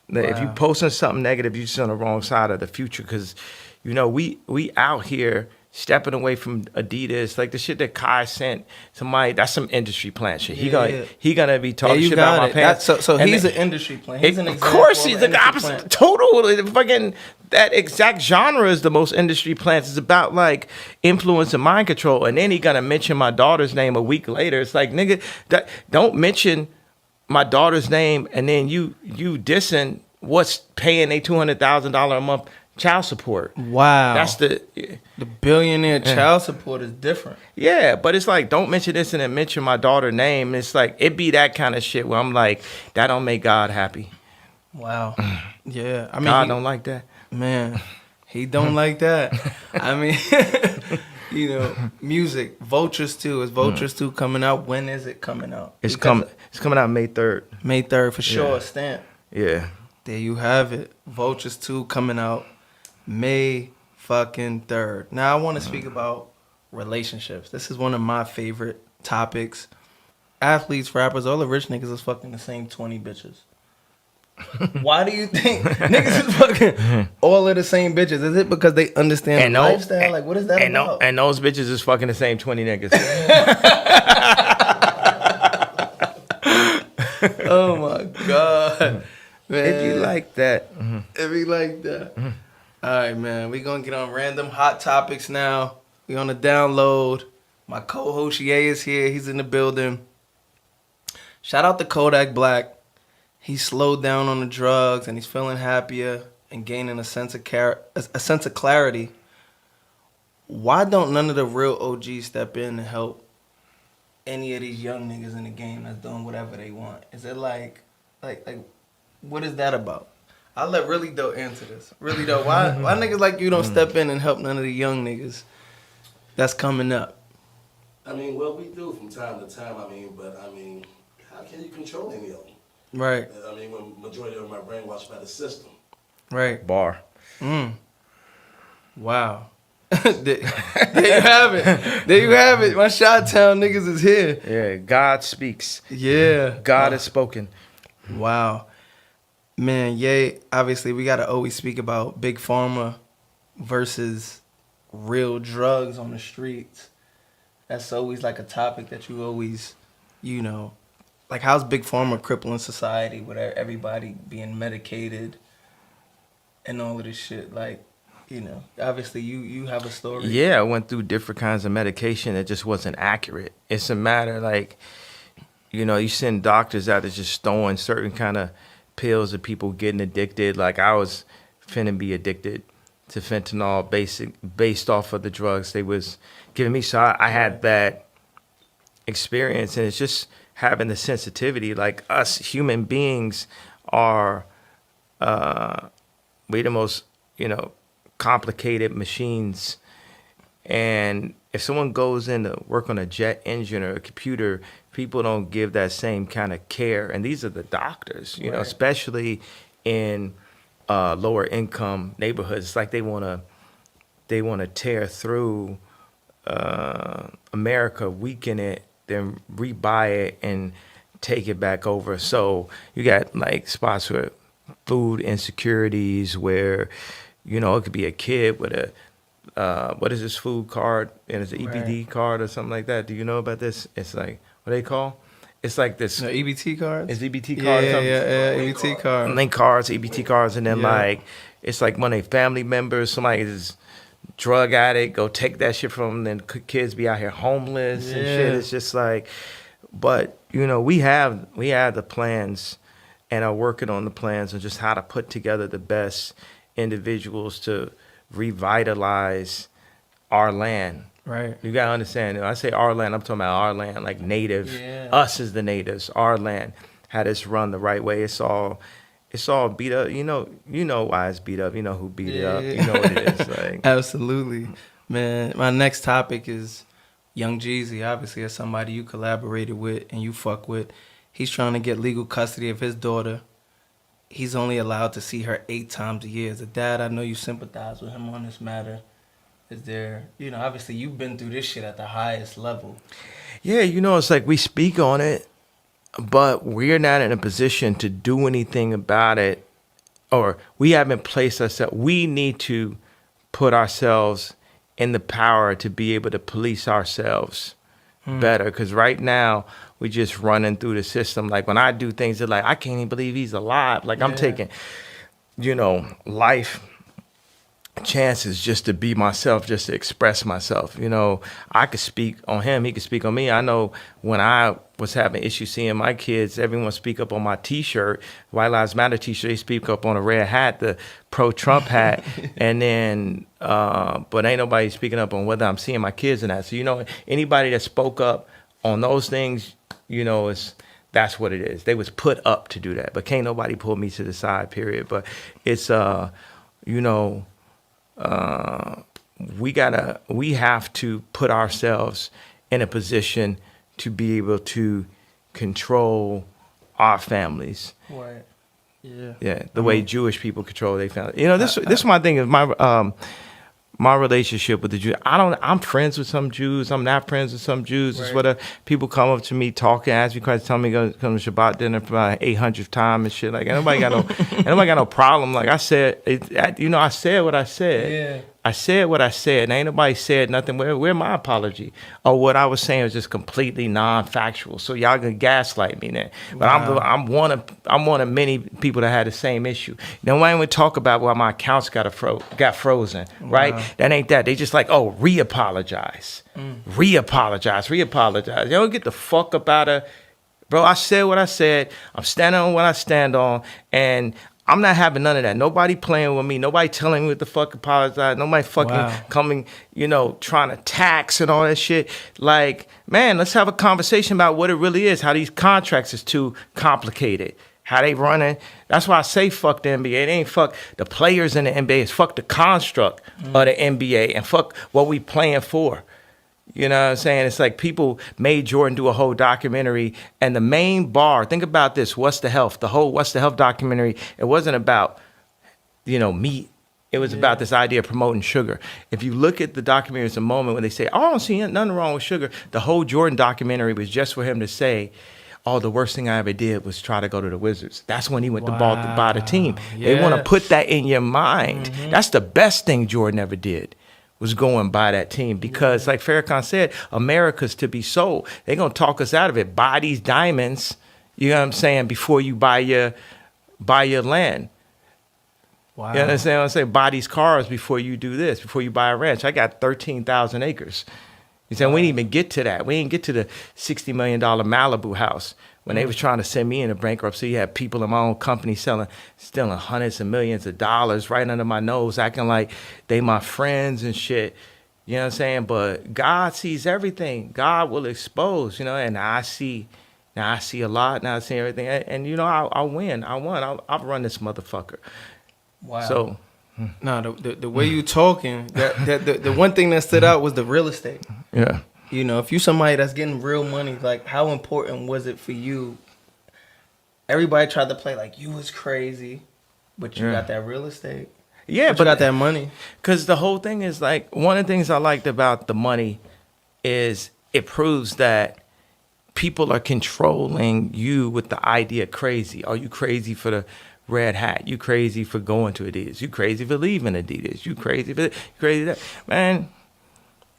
B: If you posting something negative, you're just on the wrong side of the future. Because, you know, we out here stepping away from Adidas, like the shit that Kai sent somebody. That's some industry plant shit. He gonna be talking shit about my pants.
A: So he's an industry plant. He's an example.
B: Of course, he's the opposite. Total fucking. That exact genre is the most industry plants. It's about like influence and mind control. And then he gonna mention my daughter's name a week later. It's like, nigga, don't mention my daughter's name, and then you dissing what's paying a $200,000 a month child support.
A: Wow.
B: That's the
A: billionaire child support is different.
B: Yeah, but it's like, don't mention this and then mention my daughter's name. It's like, it be that kind of shit where I'm like, that don't make God happy.
A: Wow. Yeah. I mean,
B: God don't like that.
A: Man, he don't like that. I mean, you know, music. Vultures 2. Is Vultures 2 coming out? When is it coming out?
B: It's coming out May 3rd.
A: May 3rd for sure.
B: Yeah.
A: Stamp.
B: Yeah.
A: There you have it. Vultures 2 coming out May fucking 3rd. Now I want to speak about relationships. This is one of my favorite topics. Athletes, rappers, all the rich niggas is fucking the same 20 bitches. Why do you think niggas is fucking all of the same bitches? Is it because they understand the lifestyle? Like, what is that about?
B: And those bitches is fucking the same 20 niggas.
A: Oh my God. Man.
B: If you like that.
A: If you like that. All right, man. We gonna get on random hot topics now. We on the download. My co-host Ye is here. He's in the building. Shout out to Kodak Black. He slowed down on the drugs and he's feeling happier and gaining a sense of clarity. Why don't none of the real OGs step in and help any of these young niggas in the game that's doing whatever they want? Is it like what is that about? I'll let Really Doe answer this. Really Doe, why niggas like you don't step in and help none of the young niggas that's coming up?
G: I mean, well, we do from time to time. But how can you control any of them?
A: Right.
G: When majority of them are brainwashed by the system.
A: Right.
B: Bar.
A: Wow. There you have it. There you have it. My Chi-Town niggas is here.
B: Yeah, God speaks.
A: Yeah.
B: God has spoken.
A: Wow. Man, Ye, obviously we gotta always speak about Big Pharma versus real drugs on the streets. That's always like a topic that you always, you know, like how's Big Pharma crippling society with everybody being medicated and all of this shit? Like, you know, obviously you have a story.
B: Yeah, I went through different kinds of medication that just wasn't accurate. It's a matter like, you know, you send doctors out that's just throwing certain kind of pills that people getting addicted. Like I was finna be addicted to fentanyl based off of the drugs they was giving me. So I had that experience, and it's just having the sensitivity. Like us human beings are, we the most, you know, complicated machines. And if someone goes in to work on a jet engine or a computer, people don't give that same kind of care. And these are the doctors, you know, especially in lower income neighborhoods. It's like they want to tear through America, weaken it, then rebuy it and take it back over. So you got like spots where food insecurities where, you know, it could be a kid with a what is this food card, and it's an EBD card or something like that. Do you know about this? It's like, what they call? It's like this.
A: No, EBT cards?
B: It's EBT cards.
A: Yeah, EBT cards.
B: Link cards, EBT cards, and then like, it's like one of their family members, somebody is drug addict, go take that shit from them, then kids be out here homeless and shit. It's just like, but you know, we have the plans and are working on the plans of just how to put together the best individuals to revitalize our land.
A: Right.
B: You gotta understand. When I say our land, I'm talking about our land, like native. Yeah. Us as the natives, our land. How this run the right way. It's all beat up. You know why it's beat up. You know who beat it up. You know what it is. Like.
A: Absolutely, man. My next topic is Young Jeezy. Obviously, as somebody you collaborated with and you fuck with, he's trying to get legal custody of his daughter. He's only allowed to see her 8 times a year. As a dad, I know you sympathize with him on this matter. Is there, you know, obviously you've been through this shit at the highest level.
B: Yeah, you know, it's like we speak on it, but we're not in a position to do anything about it, or we haven't placed ourselves. We need to put ourselves in the power to be able to police ourselves better. Because right now, we just running through the system. Like when I do things, they're like, I can't even believe he's alive. Like I'm taking, you know, life chances just to be myself, just to express myself. You know, I could speak on him, he could speak on me. I know when I was having issues seeing my kids, everyone speak up on my T-shirt, White Lives Matter T-shirt. They speak up on a red hat, the pro-Trump hat, and then, but ain't nobody speaking up on whether I'm seeing my kids in that. So, you know, anybody that spoke up on those things, you know, that's what it is. They was put up to do that, but can't nobody pull me to the side, period. But it's, you know, we have to put ourselves in a position to be able to control our families.
A: Right. Yeah.
B: Yeah, the way Jewish people control their family. You know, this is my thing is my relationship with the Jews. I'm friends with some Jews. I'm not friends with some Jews. It's whatever. People come up to me talking, ask me questions, tell me go come to Shabbat dinner for my 800th time and shit. Like, ain't nobody got no problem. Like I said, I said what I said.
A: Yeah.
B: I said what I said, and ain't nobody said nothing. Where my apology? Or what I was saying was just completely non-factual. So y'all can gaslight me then. But I'm one of many people that had the same issue. No one would talk about why my accounts got frozen, right?
A: Wow.
B: That ain't that. They just like, oh, re-apologize. Re-apologize. You don't get the fuck up out of, bro, I said what I said. I'm standing on what I stand on, and I'm not having none of that. Nobody playing with me. Nobody telling me what the fuck apologize. Nobody fucking coming, you know, trying to tax and all that shit. Like, man, let's have a conversation about what it really is. How these contracts is too complicated. How they running. That's why I say fuck the NBA. It ain't fuck the players in the NBA. It's fuck the construct of the NBA and fuck what we playing for. You know what I'm saying? It's like people made Jordan do a whole documentary, and the main bar, think about this, What's the Health? The whole What's the Health documentary, it wasn't about, you know, meat. It was about this idea of promoting sugar. If you look at the documentary, it's a moment when they say, oh, I don't see nothing wrong with sugar. The whole Jordan documentary was just for him to say, oh, the worst thing I ever did was try to go to the Wizards. That's when he went to buy the team. They want to put that in your mind. That's the best thing Jordan ever did. Was going by that team because, like Farrakhan said, America's to be sold. They're gonna talk us out of it. Buy these diamonds, you know what I'm saying, before you buy your land.
A: Wow.
B: You understand what I'm saying? Buy these cars before you do this, before you buy a ranch. I got 13,000 acres. You saying we didn't even get to that. We didn't get to the $60 million Malibu house. When they was trying to send me into bankruptcy, you had people in my own company stealing hundreds of millions of dollars right under my nose, acting like they my friends and shit. You know what I'm saying? But God sees everything. God will expose, you know, and I see a lot, now I see everything. And you know, I win. I won. I'll run this motherfucker.
A: Wow.
B: So
A: no, the way you talking, the one thing that stood out was the real estate.
B: yeah.
A: You know, if you somebody that's getting real money, like how important was it for you? Everybody tried to play like you was crazy, but you got that real estate.
B: Yeah,
A: but you got that money.
B: Because the whole thing is like, one of the things I liked about the money is it proves that people are controlling you with the idea crazy. Are you crazy for the red hat? You crazy for going to Adidas? You crazy for leaving Adidas? You crazy for that? Man,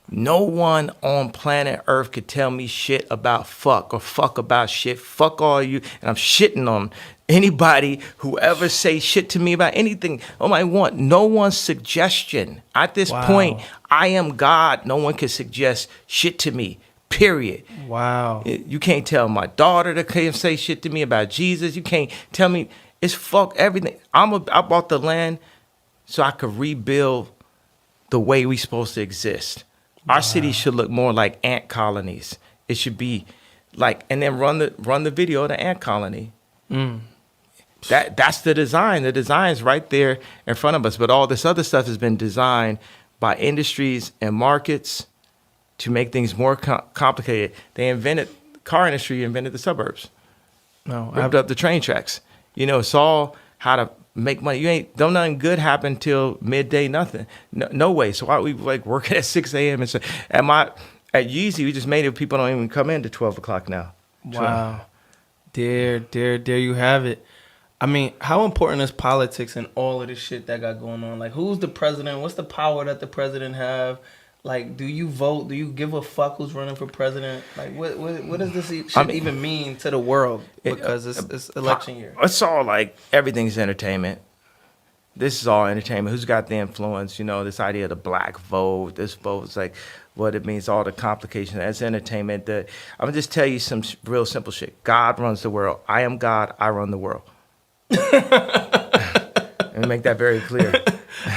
B: no one on planet Earth could tell me shit about fuck or fuck about shit. Fuck all you. And I'm shitting on anybody who ever say shit to me about anything. I want no one's suggestion. At this point, I am God. No one can suggest shit to me. Period.
A: Wow.
B: You can't tell my daughter to come say shit to me about Jesus. You can't tell me. It's fuck everything. I bought the land so I could rebuild the way we supposed to exist. Our city should look more like ant colonies. It should be like, and then run the video of the ant colony. That's the design. The design's right there in front of us. But all this other stuff has been designed by industries and markets to make things more complicated. The car industry invented the suburbs. Ripped up the train tracks. You know, it's all how to make money. Don't nothing good happen till midday, nothing. No way. So why we like working at 6 a.m. and so at Yeezy, we just made it people don't even come in to 12 o'clock now.
A: Wow. There you have it. I mean, how important is politics and all of this shit that got going on? Like, who's the president? What's the power that the president have? Like, do you vote? Do you give a fuck who's running for president? Like, what does this shit even mean to the world? Because it's election year.
B: It's all like everything's entertainment. this is all entertainment. Who's got the influence? You know, this idea of the black vote, this vote is like what it means, all the complications. That's entertainment. I'm gonna just tell you some real simple shit. God runs the world. I am God. I run the world. Let me make that very clear.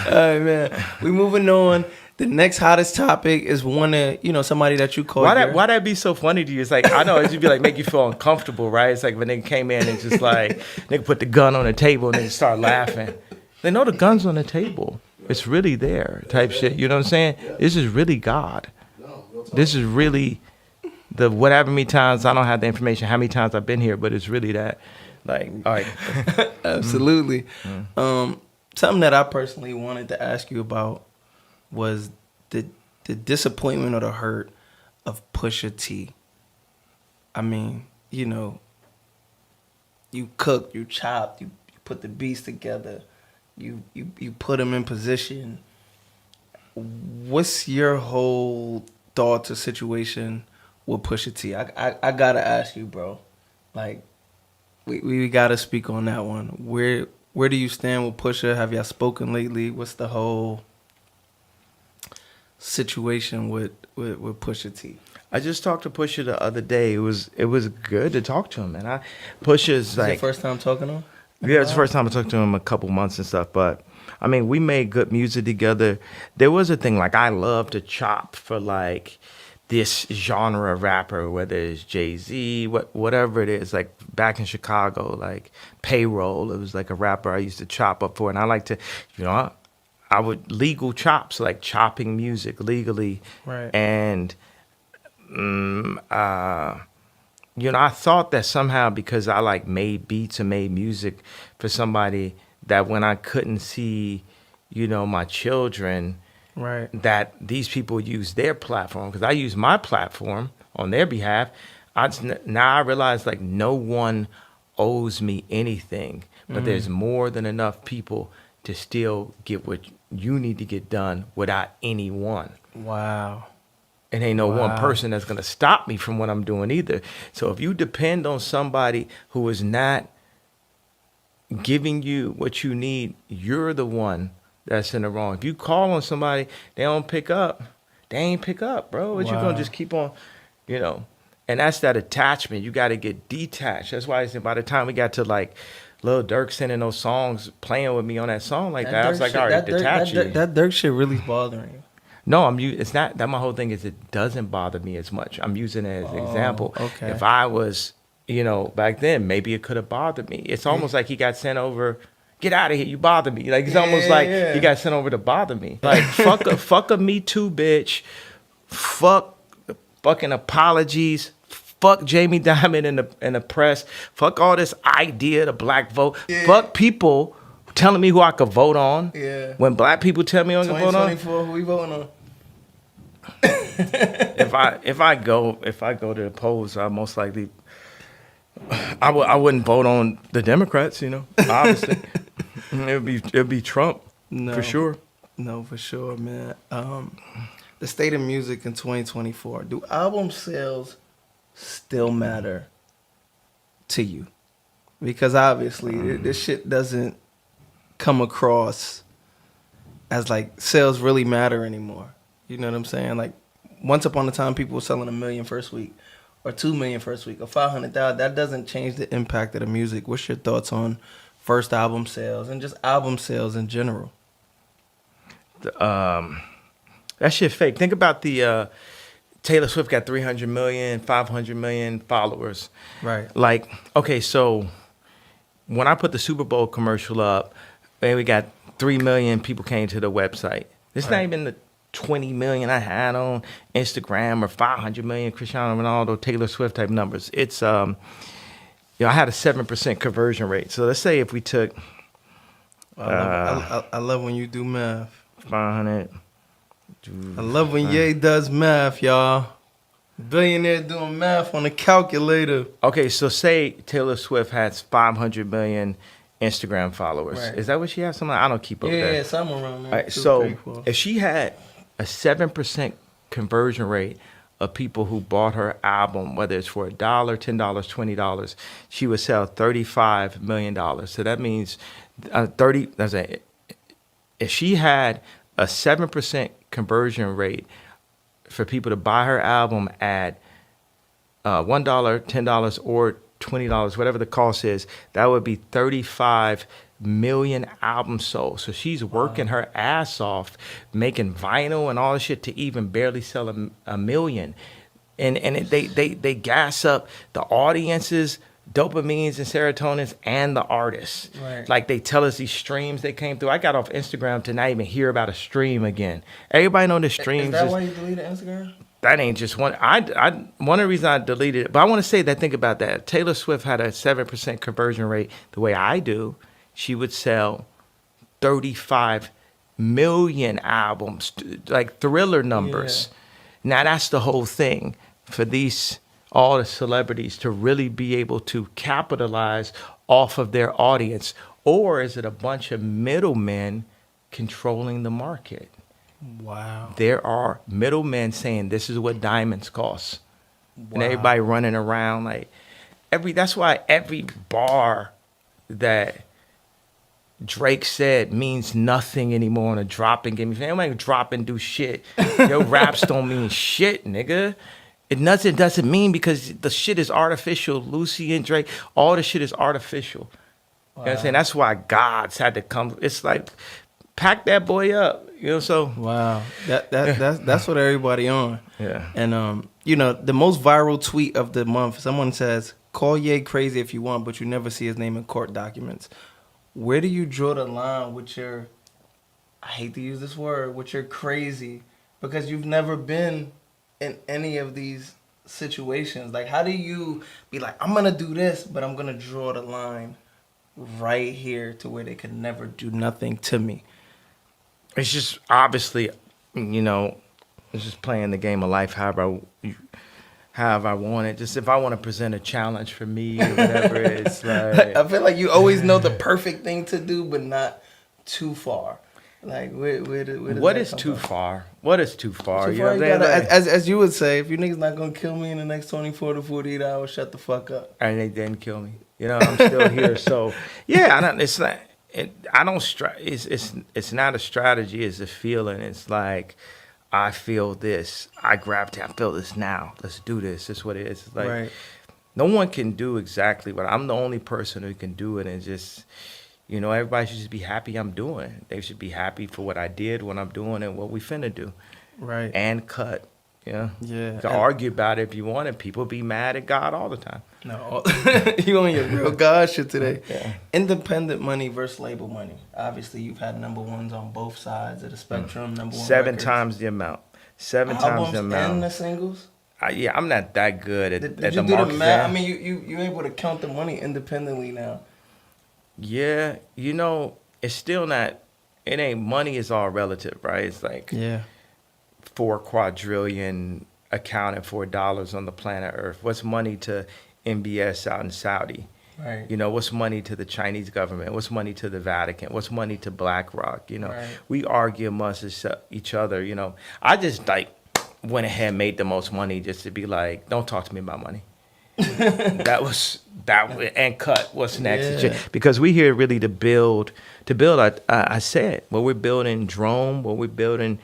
A: All right, man. We moving on. The next hottest topic is one of, you know, somebody that you call.
B: Why that be so funny to you? It's like, I know it'd be like make you feel uncomfortable, right? It's like when they came in and just like nigga put the gun on the table and they start laughing. They know the gun's on the table. It's really there, type shit. You know what I'm saying? This is really God. This is really the whatever many times, I don't have the information how many times I've been here, but it's really that. Like, all right.
A: Absolutely. Something that I personally wanted to ask you about was the disappointment or the hurt of Pusha T. I mean, you know, you cook, you chop, you put the beats together, you put them in position. What's your whole thoughts or situation with Pusha T? I gotta ask you, bro. Like, we gotta speak on that one. Where do you stand with Pusha? Have y'all spoken lately? What's the whole situation with Pusha T?
B: I just talked to Pusha the other day. It was good to talk to him, man. Pusha's like,
A: your first time talking to him?
B: Yeah, it's the first time I talked to him a couple months and stuff. But I mean, we made good music together. There was a thing like I love to chop for like this genre of rapper, whether it's Jay-Z, whatever it is. Like back in Chicago, like Payroll, it was like a rapper I used to chop up for, and I like to, you know, I would legal chops, like chopping music legally,
A: right?
B: And you know, I thought that somehow because I like made beats and made music for somebody that when I couldn't see, you know, my children,
A: right,
B: that these people use their platform because I use my platform on their behalf. Now I realize like no one owes me anything, but there's more than enough people to still get what you need to get done without anyone.
A: Wow.
B: It ain't no one person that's going to stop me from what I'm doing either. So if you depend on somebody who is not giving you what you need, you're the one that's in the wrong. If you call on somebody, they don't pick up. They ain't pick up, bro. What you going to just keep on, you know? And that's that attachment. You got to get detached. That's why I said by the time we got to like Lil Durk sending those songs, playing with me on that song like that I was like, all right, detach you.
A: That Durk shit really bothering you.
B: No, it's not that. My whole thing is it doesn't bother me as much. I'm using it as an example.
A: Okay.
B: If I was, you know, back then, maybe it could have bothered me. It's almost like he got sent over. Get out of here! You bother me. Like it's almost like he got sent over to bother me. Like fuck a Me Too bitch. Fuck fucking apologies. Fuck Jamie Dimon in the press. Fuck all this idea the black vote. Fuck people telling me who I could vote on.
A: Yeah.
B: When black people tell me I can vote on.
A: 2024, who we voting on?
B: If I go to the polls, I most likely I wouldn't vote on the Democrats. You know, obviously it'd be Trump for sure.
A: No, for sure, man. The state of music in 2024. Do album sales still matter to you? Because obviously this shit doesn't come across as like sales really matter anymore. You know what I'm saying? Like once upon a time, people were selling 1 million first week, or 2 million first week, or 500,000. That doesn't change the impact of the music. What's your thoughts on first album sales and just album sales in general?
B: That shit fake. Think about the Taylor Swift got 300 million, 500 million followers.
A: Right.
B: Like, okay, so when I put the Super Bowl commercial up, man, we got 3 million people came to the website. It's not even the 20 million I had on Instagram or 500 million Cristiano Ronaldo, Taylor Swift type numbers. It's, you know, I had a 7% conversion rate. So let's say if we took...
A: I love when you do math.
B: 500...
A: I love when Ye does math, y'all. Billionaire doing math on a calculator.
B: Okay, so say Taylor Swift has 500 million Instagram followers.
A: Right.
B: Is that what she has? Something I don't keep up there.
A: Yeah, somewhere around there.
B: All right, so if she had a 7% conversion rate of people who bought her album, whether it's for $1, $10, $20, she would sell $35 million. So that means 30. That's if she had a 7% conversion rate for people to buy her album at $1, $10, or $20, whatever the cost is, that would be 35 million albums sold. So she's working her ass off, making vinyl and all this shit to even barely sell a million. And they gas up the audiences, dopamines and serotonins, and the artists.
A: Right.
B: Like they tell us these streams they came through. I got off Instagram to not even hear about a stream again. Everybody know the streams.
A: Is that why you deleted Instagram?
B: That ain't just one. One of the reasons I deleted it, but I want to say that, think about that. Taylor Swift had a 7% conversion rate the way I do. She would sell 35 million albums, like Thriller numbers. Yeah. Now that's the whole thing for all the celebrities to really be able to capitalize off of their audience. Or is it a bunch of middlemen controlling the market?
A: Wow.
B: There are middlemen saying this is what diamonds cost. Wow. And everybody running around like that's why every bar that Drake said means nothing anymore on a drop and game. Nobody drop and do shit. Your raps don't mean shit, nigga. It doesn't mean, because the shit is artificial. Lucy and Drake, all the shit is artificial. Wow. You know what I'm saying? That's why gods had to come. It's like, pack that boy up. You know, so
A: wow, that's what everybody on.
B: Yeah.
A: And you know, the most viral tweet of the month, someone says, "Call Ye crazy if you want, but you never see his name in court documents." Where do you draw the line with your, I hate to use this word, with your crazy, because you've never been in any of these situations? Like, how do you be like, I'm gonna do this, but I'm gonna draw the line right here to where they could never do nothing to me?
B: It's just, obviously, you know, it's just playing the game of life however I want it. Just if I want to present a challenge for me or whatever, it's like,
A: I feel like you always know the perfect thing to do, but not too far. Like, where
B: what is too far? What is too far?
A: Too far, you gotta, as you would say, if you niggas not gonna kill me in the next 24 to 48 hours, shut the fuck up.
B: And they didn't kill me. You know, I'm still here. So yeah, it's not a strategy. It's a feeling. It's like, I feel this. I gravitate. I feel this now. Let's do this. That's what it is. It's like, right. No one can do exactly what I'm the only person who can do it. And just, you know, everybody should just be happy I'm doing. They should be happy for what I did, what I'm doing, and what we finna do.
A: Right.
B: And cut. Yeah.
A: Yeah.
B: To argue about it if you want it. People be mad at God all the time.
A: No. You on your real God shit today.
B: Yeah.
A: Independent money versus label money. Obviously, you've had number ones on both sides of the spectrum. Number one
B: 7
A: records.
B: times the amount. 7 times the amount.
A: And the singles?
B: Yeah, I'm not that good at
A: Did
B: the
A: you do
B: market.
A: the math? I mean, you're able to count the money independently now.
B: Yeah, you know, it's still not. It ain't, money is all relative, right? It's like 4 quadrillion accounted for dollars on the planet Earth. What's money to MBS out in Saudi?
A: Right.
B: You know, what's money to the Chinese government? What's money to the Vatican? What's money to BlackRock? You know,
A: right.
B: We argue amongst each other. You know, I just went ahead and made the most money just to be like, don't talk to me about money. and cut. What's next?
A: Yeah.
B: Because we here really to build. I said, what we're building Drone, what we're building,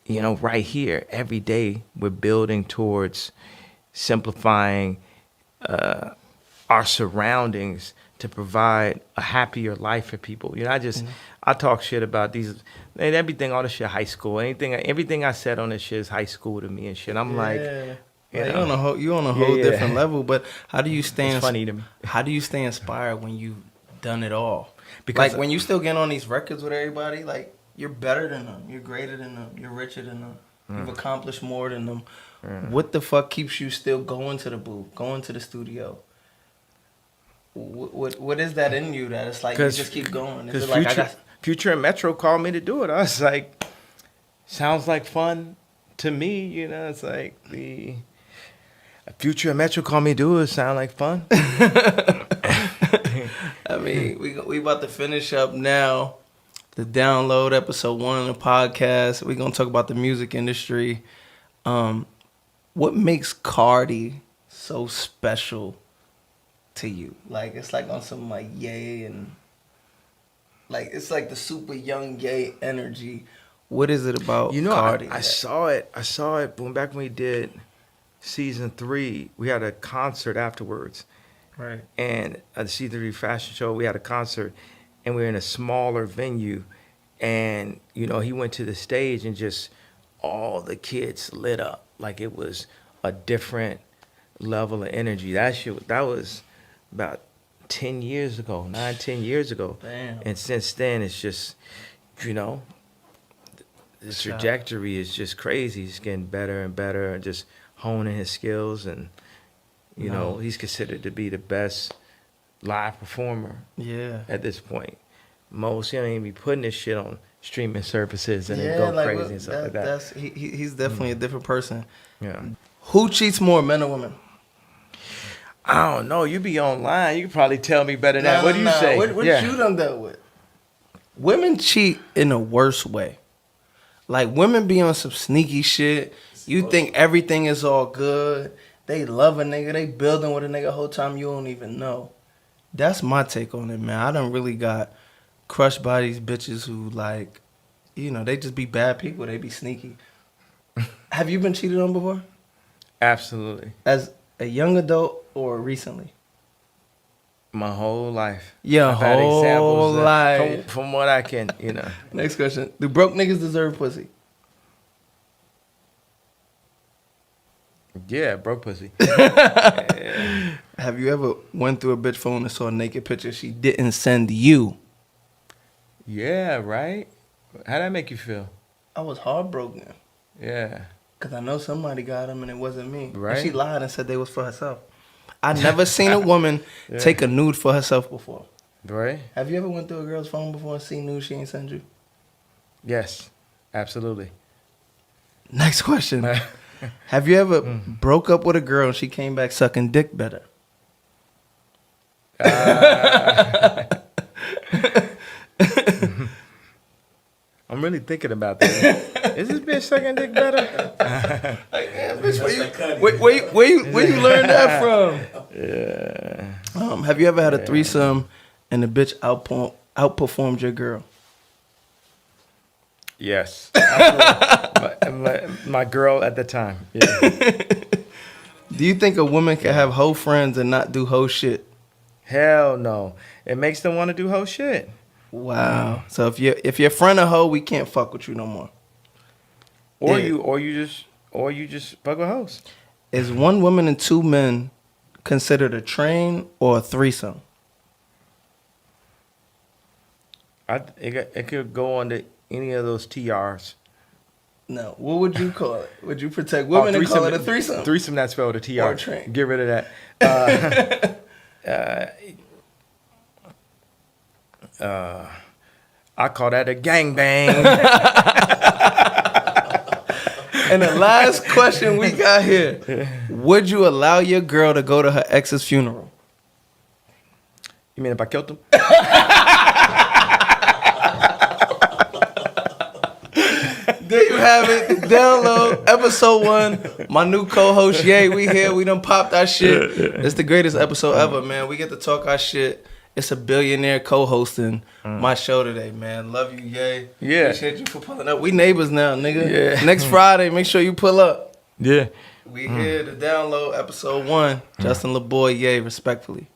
B: you know, right here every day, we're building towards simplifying our surroundings to provide a happier life for people. You know, I talk shit about these and everything, all this shit high school. Everything I said on this shit is high school to me and shit. I'm like,
A: you're on a whole different level. But how do you stay?
B: It's funny to me.
A: How do you stay inspired when you've done it all? Because when you still get on these records with everybody, like, you're better than them, you're greater than them, you're richer than them, you've accomplished more than them. What the fuck keeps you still going to the booth, going to the studio? What is that in you that it's like you just keep going? Is it like
B: Future and Metro called me to do it. I was like, sounds like fun to me. You know, it's like the Future and Metro called me to do it. Sound like fun.
A: I mean, we about to finish up now. The download episode 1 of the podcast. We're gonna talk about the music industry. What makes Cardi so special to you? Like, it's like on some like Ye and Like it's like the super young gay energy. What is it about
B: You know,
A: Cardi?
B: I saw it. I saw it back when we did season 3. We had a concert afterwards.
A: Right.
B: And at the season 3 fashion show, we had a concert, and we were in a smaller venue. And, you know, he went to the stage and just all the kids lit up. Like it was a different level of energy. That was about 10 years ago, 9-10 years ago.
A: Damn.
B: And since then, it's just, you know, the trajectory is just crazy. He's getting better and better and just honing his skills. And, you know, he's considered to be the best live performer at this point. Most, he don't even be putting this shit on streaming services and then go crazy and stuff like that.
A: He's definitely a different person.
B: Yeah.
A: Who cheats more, men or women?
B: I don't know. You be online. You can probably tell me better than that. What do you say?
A: What you done dealt with? Women cheat in a worse way. Like women be on some sneaky shit. You think everything is all good. They love a nigga. They building with a nigga the whole time you don't even know. That's my take on it, man. I done really got crushed by these bitches who like, you know, they just be bad people. They be sneaky. Have you been cheated on before?
B: Absolutely.
A: As a young adult or recently?
B: My whole life.
A: Your
B: I've had
A: whole
B: examples
A: life.
B: from what I can, you know.
A: Next question. Do broke niggas deserve pussy?
B: Yeah, broke pussy.
A: Have you ever went through a bitch phone and saw a naked picture she didn't send you?
B: Yeah, right? How'd that make you feel?
A: I was heartbroken.
B: Yeah.
A: Because I know somebody got them and it wasn't me.
B: Right.
A: And she lied and said they was for herself. I never seen a woman take a nude for herself before.
B: Right?
A: Have you ever went through a girl's phone before and seen nude she ain't send you?
B: Yes, absolutely.
A: Next question. Have you ever broke up with a girl and she came back sucking dick better?
B: I'm really thinking about that. Is this bitch sucking dick better?
A: Like, man, bitch, where you learn that from?
B: Yeah.
A: Have you ever had a threesome and the bitch outperformed your girl?
B: Yes. my girl at the time. Yeah.
A: Do you think a woman can have hoe friends and not do hoe shit?
B: Hell no. It makes them want to do whole shit.
A: Wow. So if you're friend a hoe, we can't fuck with you no more.
B: Or
A: Yeah.
B: you just fuck with hoes.
A: Is one woman and two men considered a train or a threesome?
B: It could go on to any of those TRs.
A: No. What would you call it? Would you protect women and call it a threesome?
B: Threesome, that's spelled a TR.
A: Or a train.
B: Get rid of that. I call that a gangbang.
A: And the last question we got here. Would you allow your girl to go to her ex's funeral?
B: You mean if I killed him?
A: There you have it. Download episode 1. My new co-host, Ye. We here. We done popped our shit. It's the greatest episode ever, man. We get to talk our shit. It's a billionaire co-hosting my show today, man. Love you, Ye.
B: Yeah.
A: Appreciate you for pulling up. We neighbors now, nigga.
B: Yeah.
A: Next Friday, make sure you pull up.
B: Yeah.
A: We here to download episode 1. Justin Laboy, Ye, respectfully.